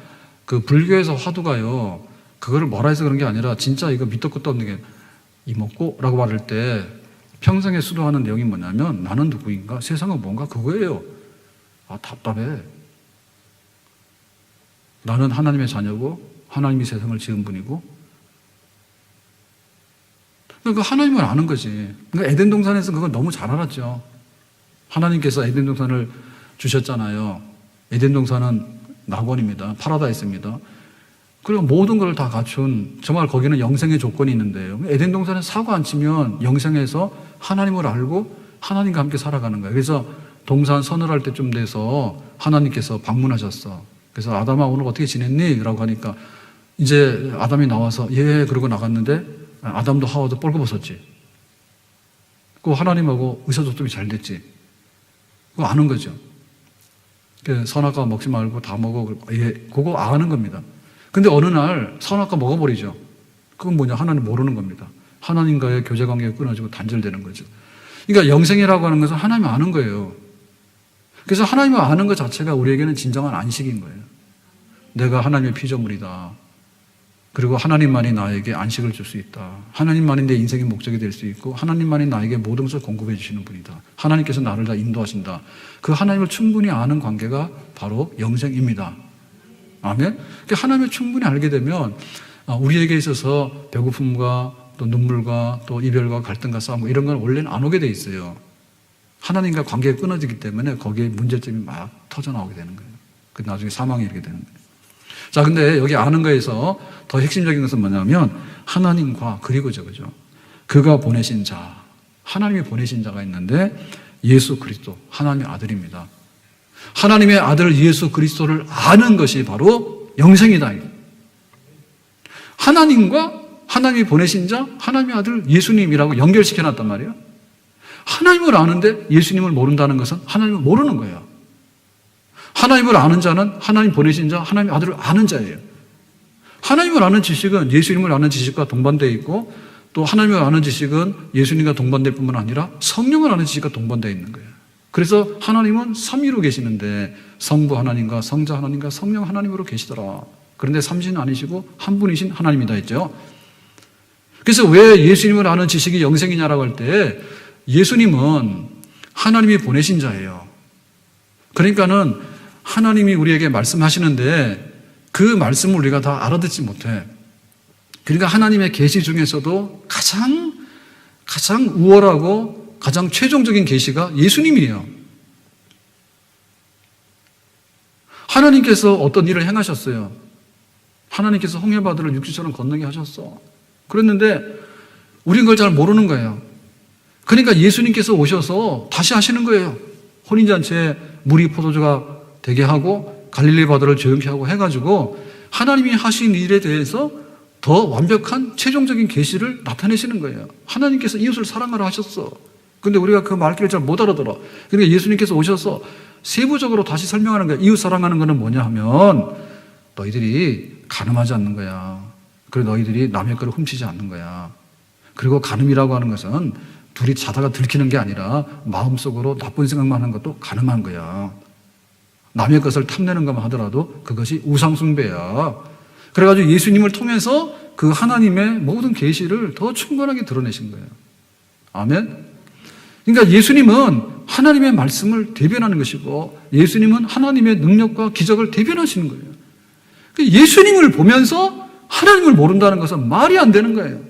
그 불교에서 화두가요, 그거를 뭐라 해서 그런 게 아니라 진짜 이거 밑도 끝도 없는 게 이먹고라고 말할 때 평생에 수도하는 내용이 뭐냐면 나는 누구인가? 세상은 뭔가? 그거예요. 아, 답답해. 나는 하나님의 자녀고 하나님이 세상을 지은 분이고 그러니까 하나님을 아는 거지. 그러니까 에덴 동산에서 그걸 너무 잘 알았죠. 하나님께서 에덴 동산을 주셨잖아요. 에덴 동산은 낙원입니다. 파라다이스입니다. 그리고 모든 걸 다 갖춘 정말 거기는 영생의 조건이 있는데요. 에덴 동산에 사고 안 치면 영생에서 하나님을 알고 하나님과 함께 살아가는 거예요. 그래서 동산 서늘할 때쯤 돼서 하나님께서 방문하셨어. 그래서 아담아 오늘 어떻게 지냈니? 라고 하니까 이제 아담이 나와서 예 그러고 나갔는데 아담도 하와도 뻘거벗었지. 그 하나님하고 의사소통이 잘 됐지. 그거 아는 거죠. 선악과 먹지 말고 다 먹어. 예, 그거 아는 겁니다. 근데 어느 날 선악과 먹어버리죠. 그건 뭐냐? 하나님 모르는 겁니다. 하나님과의 교제관계가 끊어지고 단절되는 거죠. 그러니까 영생이라고 하는 것은 하나님을 아는 거예요. 그래서 하나님을 아는 것 자체가 우리에게는 진정한 안식인 거예요. 내가 하나님의 피조물이다. 그리고 하나님만이 나에게 안식을 줄 수 있다. 하나님만이 내 인생의 목적이 될 수 있고 하나님만이 나에게 모든 것을 공급해 주시는 분이다. 하나님께서 나를 다 인도하신다. 그 하나님을 충분히 아는 관계가 바로 영생입니다. 아멘. 하나님을 충분히 알게 되면 우리에게 있어서 배고픔과 또 눈물과 또 이별과 갈등과 싸움 이런 건 원래는 안 오게 돼 있어요. 하나님과 관계가 끊어지기 때문에 거기에 문제점이 막 터져나오게 되는 거예요. 그 나중에 사망이 이렇게 되는 거예요. 자, 근데 여기 아는 거에서 더 핵심적인 것은 뭐냐면 하나님과 그리고죠, 그죠? 그가 보내신 자, 하나님이 보내신 자가 있는데 예수 그리스도, 하나님의 아들입니다. 하나님의 아들 예수 그리스도를 아는 것이 바로 영생이다. 하나님과 하나님이 보내신 자, 하나님의 아들 예수님이라고 연결시켜놨단 말이에요. 하나님을 아는데 예수님을 모른다는 것은 하나님을 모르는 거예요. 하나님을 아는 자는 하나님 보내신 자, 하나님의 아들을 아는 자예요. 하나님을 아는 지식은 예수님을 아는 지식과 동반되어 있고 또 하나님을 아는 지식은 예수님과 동반될 뿐만 아니라 성령을 아는 지식과 동반되어 있는 거예요. 그래서 하나님은 삼위로 계시는데 성부 하나님과 성자 하나님과 성령 하나님으로 계시더라. 그런데 삼신 아니시고 한 분이신 하나님이다 했죠. 그래서 왜 예수님을 아는 지식이 영생이냐라고 할 때 예수님은 하나님이 보내신 자예요. 그러니까는 하나님이 우리에게 말씀하시는데 그 말씀을 우리가 다 알아듣지 못해. 그러니까 하나님의 계시 중에서도 가장 우월하고 가장 최종적인 계시가 예수님이에요. 하나님께서 어떤 일을 행하셨어요. 하나님께서 홍해바다를 육지처럼 건너게 하셨어. 그랬는데 우린 그걸 잘 모르는 거예요. 그러니까 예수님께서 오셔서 다시 하시는 거예요. 혼인잔치에 물이 포도주가 되게 하고 갈릴리 바다를 조용케 하고 해가지고 하나님이 하신 일에 대해서 더 완벽한 최종적인 계시를 나타내시는 거예요. 하나님께서 이웃을 사랑하라 하셨어. 근데 우리가 그 말귀를 잘 못 알아들어. 그러니까 예수님께서 오셔서 세부적으로 다시 설명하는 거예요. 이웃 사랑하는 거는 뭐냐 하면 너희들이 간음하지 않는 거야. 그리고 너희들이 남의 거를 훔치지 않는 거야. 그리고 간음이라고 하는 것은 둘이 자다가 들키는 게 아니라 마음속으로 나쁜 생각만 하는 것도 간음한 거야. 남의 것을 탐내는 것만 하더라도 그것이 우상숭배야. 그래가지고 예수님을 통해서 그 하나님의 모든 계시를 더 충분하게 드러내신 거예요. 아멘. 그러니까 예수님은 하나님의 말씀을 대변하는 것이고 예수님은 하나님의 능력과 기적을 대변하시는 거예요. 예수님을 보면서 하나님을 모른다는 것은 말이 안 되는 거예요.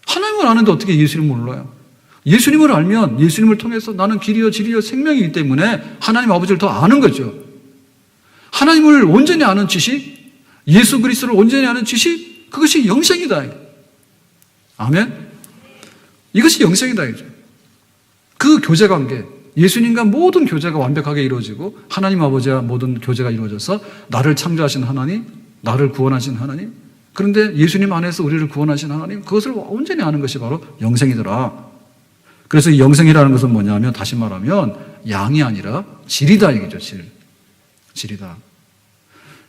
하나님을 아는데 어떻게 예수님을 몰라요? 예수님을 알면 예수님을 통해서 나는 길이요 진리요 생명이기 때문에 하나님 아버지를 더 아는 거죠. 하나님을 온전히 아는 지식, 예수 그리스도를 온전히 아는 지식, 그것이 영생이다. 아멘? 이것이 영생이다. 그 교제관계, 예수님과 모든 교제가 완벽하게 이루어지고 하나님 아버지와 모든 교제가 이루어져서 나를 창조하신 하나님, 나를 구원하신 하나님, 그런데 예수님 안에서 우리를 구원하신 하나님, 그것을 온전히 아는 것이 바로 영생이더라. 그래서 이 영생이라는 것은 뭐냐면 다시 말하면 양이 아니라 질이다 얘기죠. 질이다.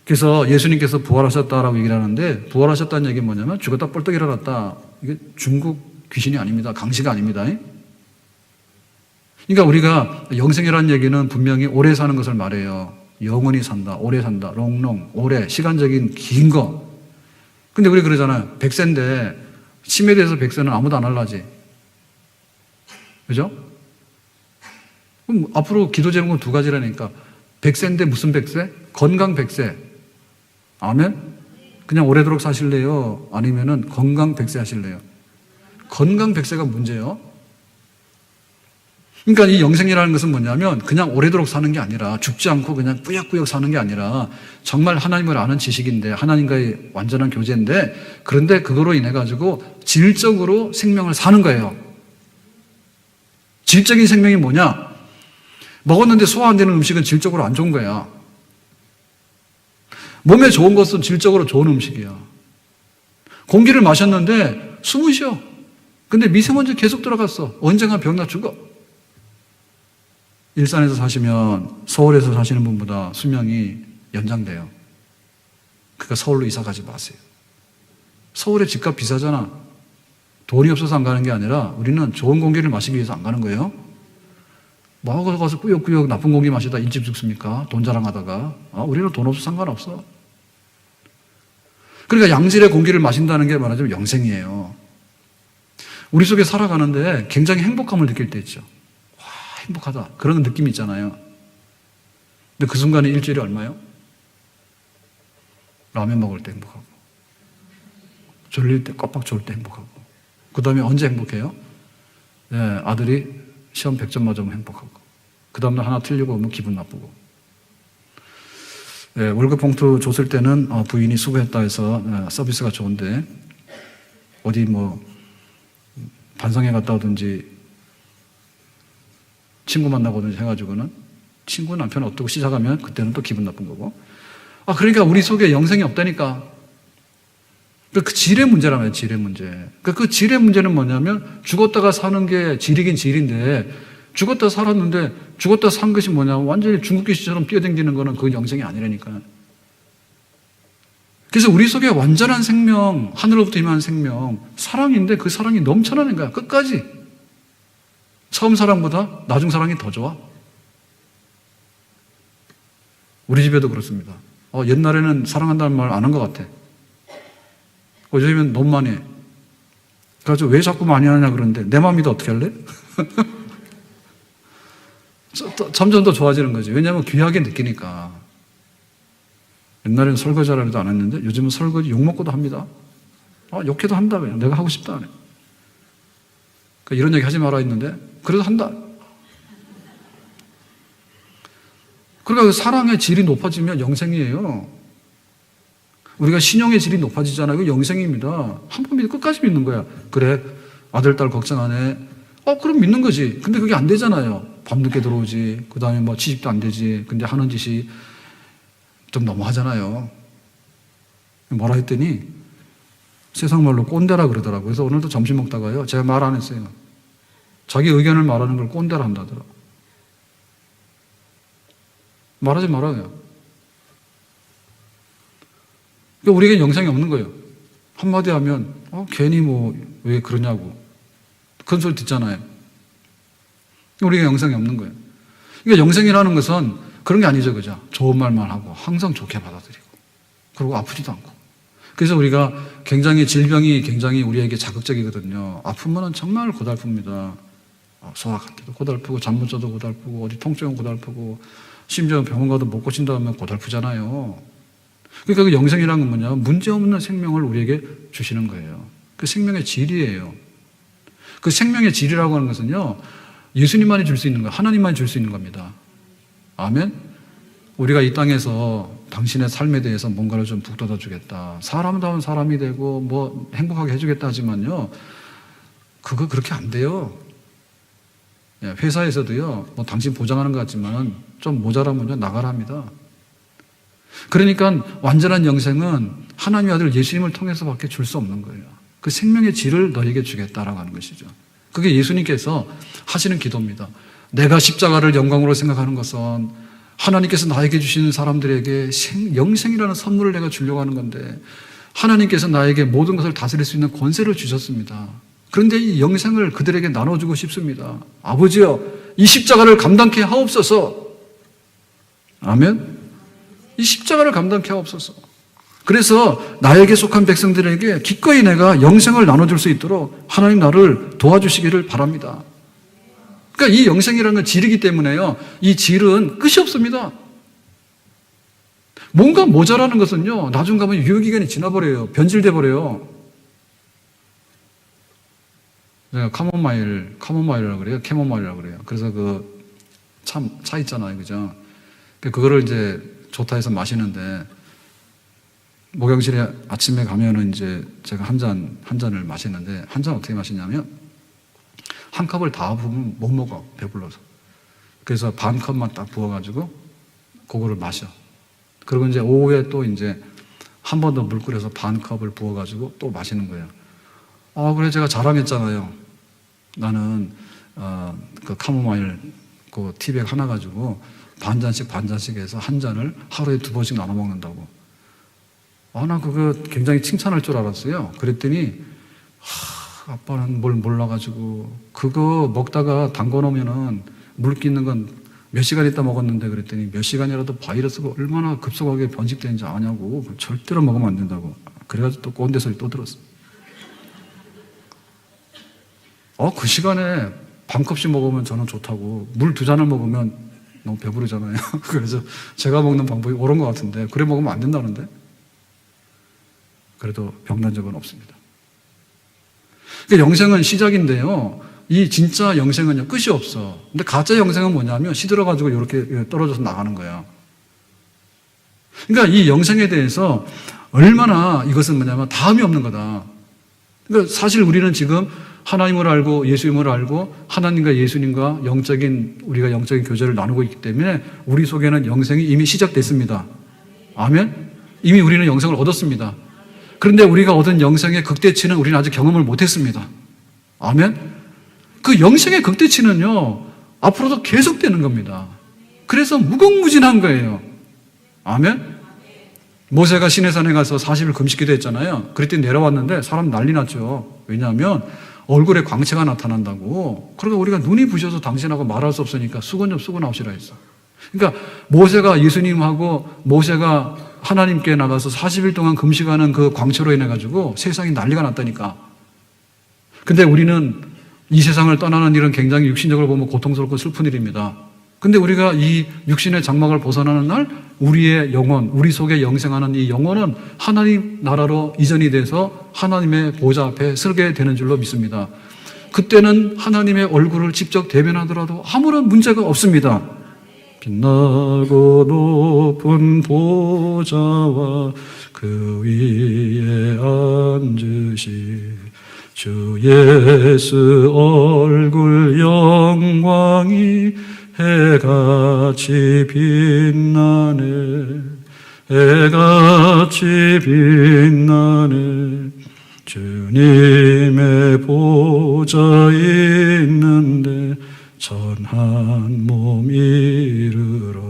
그래서 예수님께서 부활하셨다라고 얘기를 하는데 부활하셨다는 얘기는 뭐냐면 죽었다 뻘떡 일어났다. 이게 중국 귀신이 아닙니다. 강시가 아닙니다. 그러니까 우리가 영생이라는 얘기는 분명히 오래 사는 것을 말해요. 영원히 산다, 오래 산다, 롱롱, 오래, 시간적인 긴 거. 근데 우리 그러잖아요. 100세인데 치매에 대해서 100세는 아무도 안 할라지. 그죠? 그럼 앞으로 기도 제목은 두 가지라니까 100세인데 무슨 100세? 건강 100세. 아멘? 그냥 오래도록 사실래요? 아니면은 건강 100세 하실래요? 건강 100세가 문제예요. 그러니까 이 영생이라는 것은 뭐냐면 그냥 오래도록 사는 게 아니라 죽지 않고 그냥 꾸역꾸역 사는 게 아니라 정말 하나님을 아는 지식인데 하나님과의 완전한 교제인데 그런데 그거로 인해 가지고 질적으로 생명을 사는 거예요. 질적인 생명이 뭐냐? 먹었는데 소화 안 되는 음식은 질적으로 안 좋은 거야. 몸에 좋은 것은 질적으로 좋은 음식이야. 공기를 마셨는데 숨을 쉬어. 근데 미세먼지 계속 들어갔어. 언젠가 병나 죽어. 일산에서 사시면 서울에서 사시는 분보다 수명이 연장돼요. 그러니까 서울로 이사 가지 마세요. 서울에 집값 비싸잖아. 돈이 없어서 안 가는 게 아니라 우리는 좋은 공기를 마시기 위해서 안 가는 거예요. 뭐 가서 꾸역꾸역 나쁜 공기 마시다 일찍 죽습니까? 돈 자랑하다가. 우리는 돈 없어 상관없어. 그러니까 양질의 공기를 마신다는 게 말하자면 영생이에요. 우리 속에 살아가는데 굉장히 행복감을 느낄 때 있죠. 와, 행복하다. 그런 느낌이 있잖아요. 근데 그 순간에 일주일에 얼마요? 라면 먹을 때 행복하고, 졸릴 때, 깜빡 졸을 때 행복하고, 그 다음에 언제 행복해요? 네, 아들이 시험 100점 맞으면 행복하고, 그 다음날 하나 틀리고 오면 기분 나쁘고. 네, 월급 봉투 줬을 때는 부인이 수고했다 해서 서비스가 좋은데, 어디 뭐 반상회 갔다 오든지 친구 만나고 오든지 해가지고는 친구 남편 어떻고 시작하면 그때는 또 기분 나쁜 거고. 그러니까 우리 속에 영생이 없다니까. 그 질의 문제라면 질의 문제. 그 질의 문제는 뭐냐면 죽었다가 사는 게 질이긴 질인데, 죽었다 살았는데 죽었다 산 것이 뭐냐면 완전히 중국귀신처럼 뛰어다니는 거는 그건 영생이 아니라니까. 그래서 우리 속에 완전한 생명, 하늘로부터 임한 생명, 사랑인데 그 사랑이 넘쳐나는 거야. 끝까지. 처음 사랑보다 나중 사랑이 더 좋아. 우리 집에도 그렇습니다. 옛날에는 사랑한다는 말 안 한 것 같아. 요즘엔 너무 많이 해. 그래서 왜 자꾸 많이 하냐 그러는데 내 마음이다 어떻게 할래? 점점 더 좋아지는 거지. 왜냐하면 귀하게 느끼니까. 옛날에는 설거지하라 해도 안 했는데 요즘은 설거지 욕먹고도 합니다. 욕해도 한다. 내가 하고 싶다. 그러니까 이런 얘기 하지 마라 했는데 그래도 한다. 그러니까 그 사랑의 질이 높아지면 영생이에요. 우리가 신용의 질이 높아지잖아요. 이거 영생입니다. 한 번 믿고 끝까지 믿는 거야. 그래, 아들, 딸 걱정 안 해. 그럼 믿는 거지. 근데 그게 안 되잖아요. 밤늦게 들어오지. 그 다음에 뭐 취직도 안 되지. 근데 하는 짓이 좀 너무하잖아요. 뭐라 했더니 세상 말로 꼰대라 그러더라고요. 그래서 오늘도 점심 먹다가요. 제가 말 안 했어요. 자기 의견을 말하는 걸 꼰대라 한다더라. 말하지 말아요. 그러니까 우리에게 영생이 없는 거예요. 한마디 하면 괜히 뭐 왜 그러냐고 그런 소리 듣잖아요. 우리에게 영생이 없는 거예요. 그러니까 영생이라는 것은 그런 게 아니죠. 그죠? 좋은 말만 하고 항상 좋게 받아들이고 그리고 아프지도 않고. 그래서 우리가 굉장히 질병이 굉장히 우리에게 자극적이거든요. 아프면 정말 고달픕니다. 소화관계도 고달프고 잠 못 자도 고달프고 어디 통증은 고달프고 심지어 병원 가도 못 고친다 하면 고달프잖아요. 그러니까 그 영생이라는 건 뭐냐? 문제없는 생명을 우리에게 주시는 거예요. 그 생명의 질이에요. 그 생명의 질이라고 하는 것은요, 예수님만이 줄 수 있는 거예요. 하나님만이 줄 수 있는 겁니다. 아멘? 우리가 이 땅에서 당신의 삶에 대해서 뭔가를 좀 북돋아 주겠다. 사람다운 사람이 되고 뭐 행복하게 해주겠다 하지만요, 그거 그렇게 안 돼요. 회사에서도요, 뭐 당신 보장하는 것 같지만 좀 모자라면요, 나가라 합니다. 그러니까 완전한 영생은 하나님의 아들 예수님을 통해서밖에 줄 수 없는 거예요. 그 생명의 질을 너에게 주겠다라고 하는 것이죠. 그게 예수님께서 하시는 기도입니다. 내가 십자가를 영광으로 생각하는 것은 하나님께서 나에게 주시는 사람들에게 영생이라는 선물을 내가 주려고 하는 건데 하나님께서 나에게 모든 것을 다스릴 수 있는 권세를 주셨습니다. 그런데 이 영생을 그들에게 나눠주고 싶습니다. 아버지여, 이 십자가를 감당케 하옵소서. 아멘. 이 십자가를 감당케 하옵소서. 그래서 나에게 속한 백성들에게 기꺼이 내가 영생을 나눠줄 수 있도록 하나님 나를 도와주시기를 바랍니다. 그러니까 이 영생이라는 건 질이기 때문에요. 이 질은 끝이 없습니다. 뭔가 모자라는 것은요, 나중 가면 유효기간이 지나버려요. 변질돼 버려요. 제가 카모마일이라고 그래요. 캐모마일이라고 그래요. 그래서 그 차 있잖아요. 그죠? 그거를 이제 좋다 해서 마시는데, 목욕실에 아침에 가면은 이제 제가 한 잔을 마시는데, 한 잔 어떻게 마시냐면, 한 컵을 다 부으면 못 먹어. 배불러서. 그래서 반 컵만 딱 부어가지고, 그거를 마셔. 그리고 이제 오후에 또 이제 한 번 더 물 끓여서 반 컵을 부어가지고 또 마시는 거예요. 그래 제가 자랑했잖아요. 나는, 그 카모마일 그 티백 하나 가지고 반 잔씩 해서 한 잔을 하루에 2번씩 나눠 먹는다고. 나 그거 굉장히 칭찬할 줄 알았어요. 그랬더니, 아빠는 뭘 몰라가지고, 그거 먹다가 담궈 놓으면은 물기 있는 건 몇 시간 있다 먹었는데 그랬더니 몇 시간이라도 바이러스가 얼마나 급속하게 번식되는지 아냐고. 절대로 먹으면 안 된다고. 그래가지고 또 꼰대 소리 또 들었어. 그 시간에 반컵씩 먹으면 저는 좋다고. 물 2잔을 먹으면 너무 배부르잖아요. 그래서 제가 먹는 방법이 옳은 것 같은데, 그래 먹으면 안 된다는데? 그래도 병난 적은 없습니다. 그러니까 영생은 시작인데요. 이 진짜 영생은요, 끝이 없어. 근데 가짜 영생은 뭐냐면 시들어가지고 이렇게 떨어져서 나가는 거야. 그러니까 이 영생에 대해서 얼마나 이것은 뭐냐면 다음이 없는 거다. 그러니까 사실 우리는 지금 하나님을 알고 예수님을 알고 하나님과 예수님과 우리가 영적인 교제를 나누고 있기 때문에 우리 속에는 영생이 이미 시작됐습니다. 아멘? 이미 우리는 영생을 얻었습니다. 그런데 우리가 얻은 영생의 극대치는 우리는 아직 경험을 못했습니다. 아멘? 그 영생의 극대치는요, 앞으로도 계속되는 겁니다. 그래서 무궁무진한 거예요. 아멘? 모세가 시내산에 가서 40일 금식기도 했잖아요. 그랬더니 내려왔는데 사람 난리 났죠. 왜냐하면 얼굴에 광채가 나타난다고. 그러니까 우리가 눈이 부셔서 당신하고 말할 수 없으니까 수건 좀 쓰고 나오시라 했어. 그러니까 모세가 예수님하고 모세가 하나님께 나가서 40일 동안 금식하는 그 광채로 인해 가지고 세상이 난리가 났다니까. 근데 우리는 이 세상을 떠나는 일은 굉장히 육신적으로 보면 고통스럽고 슬픈 일입니다. 근데 우리가 이 육신의 장막을 벗어나는 날 우리의 영혼, 우리 속에 영생하는 이 영혼은 하나님 나라로 이전이 돼서 하나님의 보좌 앞에 서게 되는 줄로 믿습니다. 그때는 하나님의 얼굴을 직접 대면하더라도 아무런 문제가 없습니다. 빛나고 높은 보좌와 그 위에 앉으신 주 예수 얼굴 영광이 해같이 빛나네. 해같이 빛나네. 주님의 보좌 있는데 전한 몸 이르러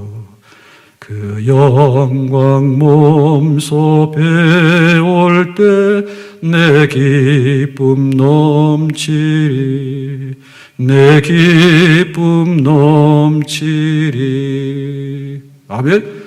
그 영광 몸소 배울 때 내 기쁨 넘치리. 내 기쁨 넘치리. 아멘.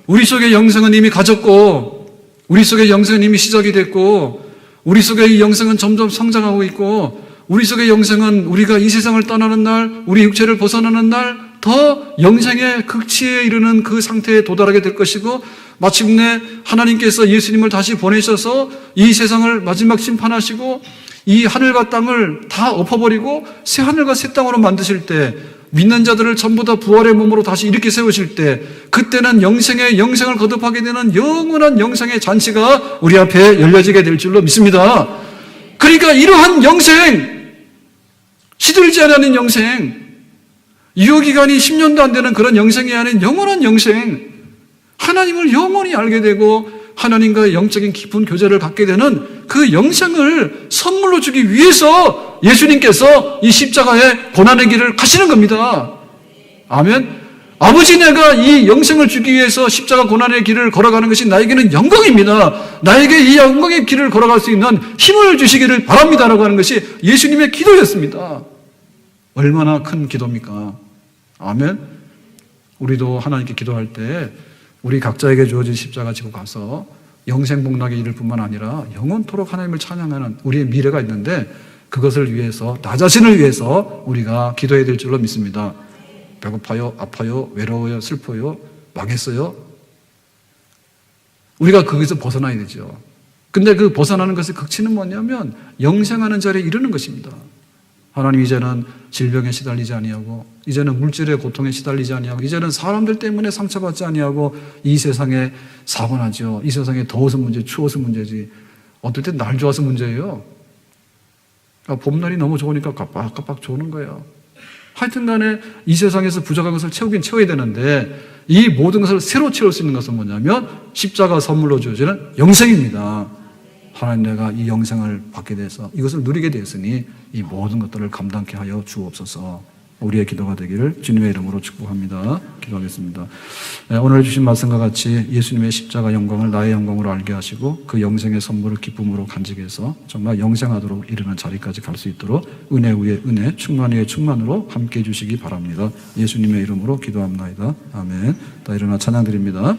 우리 속에 영생은 이미 가졌고, 우리 속에 영생은 이미 시작이 됐고, 우리 속에 이 영생은 점점 성장하고 있고, 우리 속의 영생은 우리가 이 세상을 떠나는 날, 우리 육체를 벗어나는 날 더 영생의 극치에 이르는 그 상태에 도달하게 될 것이고, 마침내 하나님께서 예수님을 다시 보내셔서 이 세상을 마지막 심판하시고 이 하늘과 땅을 다 엎어버리고 새 하늘과 새 땅으로 만드실 때, 믿는 자들을 전부 다 부활의 몸으로 다시 일으켜 세우실 때, 그때는 영생을 거듭하게 되는 영원한 영생의 잔치가 우리 앞에 열려지게 될 줄로 믿습니다. 그러니까 이러한 영생, 시들지 않는 영생, 유효기간이 10년도 안 되는 그런 영생이 아닌 영원한 영생, 하나님을 영원히 알게 되고 하나님과의 영적인 깊은 교제를 갖게 되는 그 영생을 선물로 주기 위해서 예수님께서 이 십자가의 고난의 길을 가시는 겁니다. 아멘. 아버지, 내가 이 영생을 주기 위해서 십자가 고난의 길을 걸어가는 것이 나에게는 영광입니다. 나에게 이 영광의 길을 걸어갈 수 있는 힘을 주시기를 바랍니다라고 하는 것이 예수님의 기도였습니다. 얼마나 큰 기도입니까? 아멘. 우리도 하나님께 기도할 때 우리 각자에게 주어진 십자가 지고 가서 영생복락의 이를 뿐만 아니라 영원토록 하나님을 찬양하는 우리의 미래가 있는데, 그것을 위해서, 나 자신을 위해서 우리가 기도해야 될 줄로 믿습니다. 배고파요? 아파요? 외로워요? 슬퍼요? 망했어요? 우리가 거기서 벗어나야 되죠. 근데 그 벗어나는 것의 극치는 뭐냐면 영생하는 자리에 이르는 것입니다. 하나님, 이제는 질병에 시달리지 아니하고, 이제는 물질의 고통에 시달리지 아니하고, 이제는 사람들 때문에 상처받지 아니하고, 이 세상에 사고 나죠. 이 세상에 더워서 문제, 추워서 문제지. 어떨 땐 날 좋아서 문제예요. 그러니까 봄날이 너무 좋으니까 깜빡깜빡 좋은 거예요. 하여튼 간에 이 세상에서 부족한 것을 채우긴 채워야 되는데, 이 모든 것을 새로 채울 수 있는 것은 뭐냐면 십자가 선물로 주어지는 영생입니다. 하나님, 내가 이 영생을 받게 돼서 이것을 누리게 되었으니 이 모든 것들을 감당케 하여 주옵소서. 우리의 기도가 되기를 주님의 이름으로 축복합니다. 기도하겠습니다. 오늘 주신 말씀과 같이 예수님의 십자가 영광을 나의 영광으로 알게 하시고 그 영생의 선물을 기쁨으로 간직해서 정말 영생하도록 이르는 자리까지 갈 수 있도록 은혜 위에 은혜, 충만 위에 충만으로 함께해 주시기 바랍니다. 예수님의 이름으로 기도합니다. 아멘. 다 일어나 찬양 드립니다.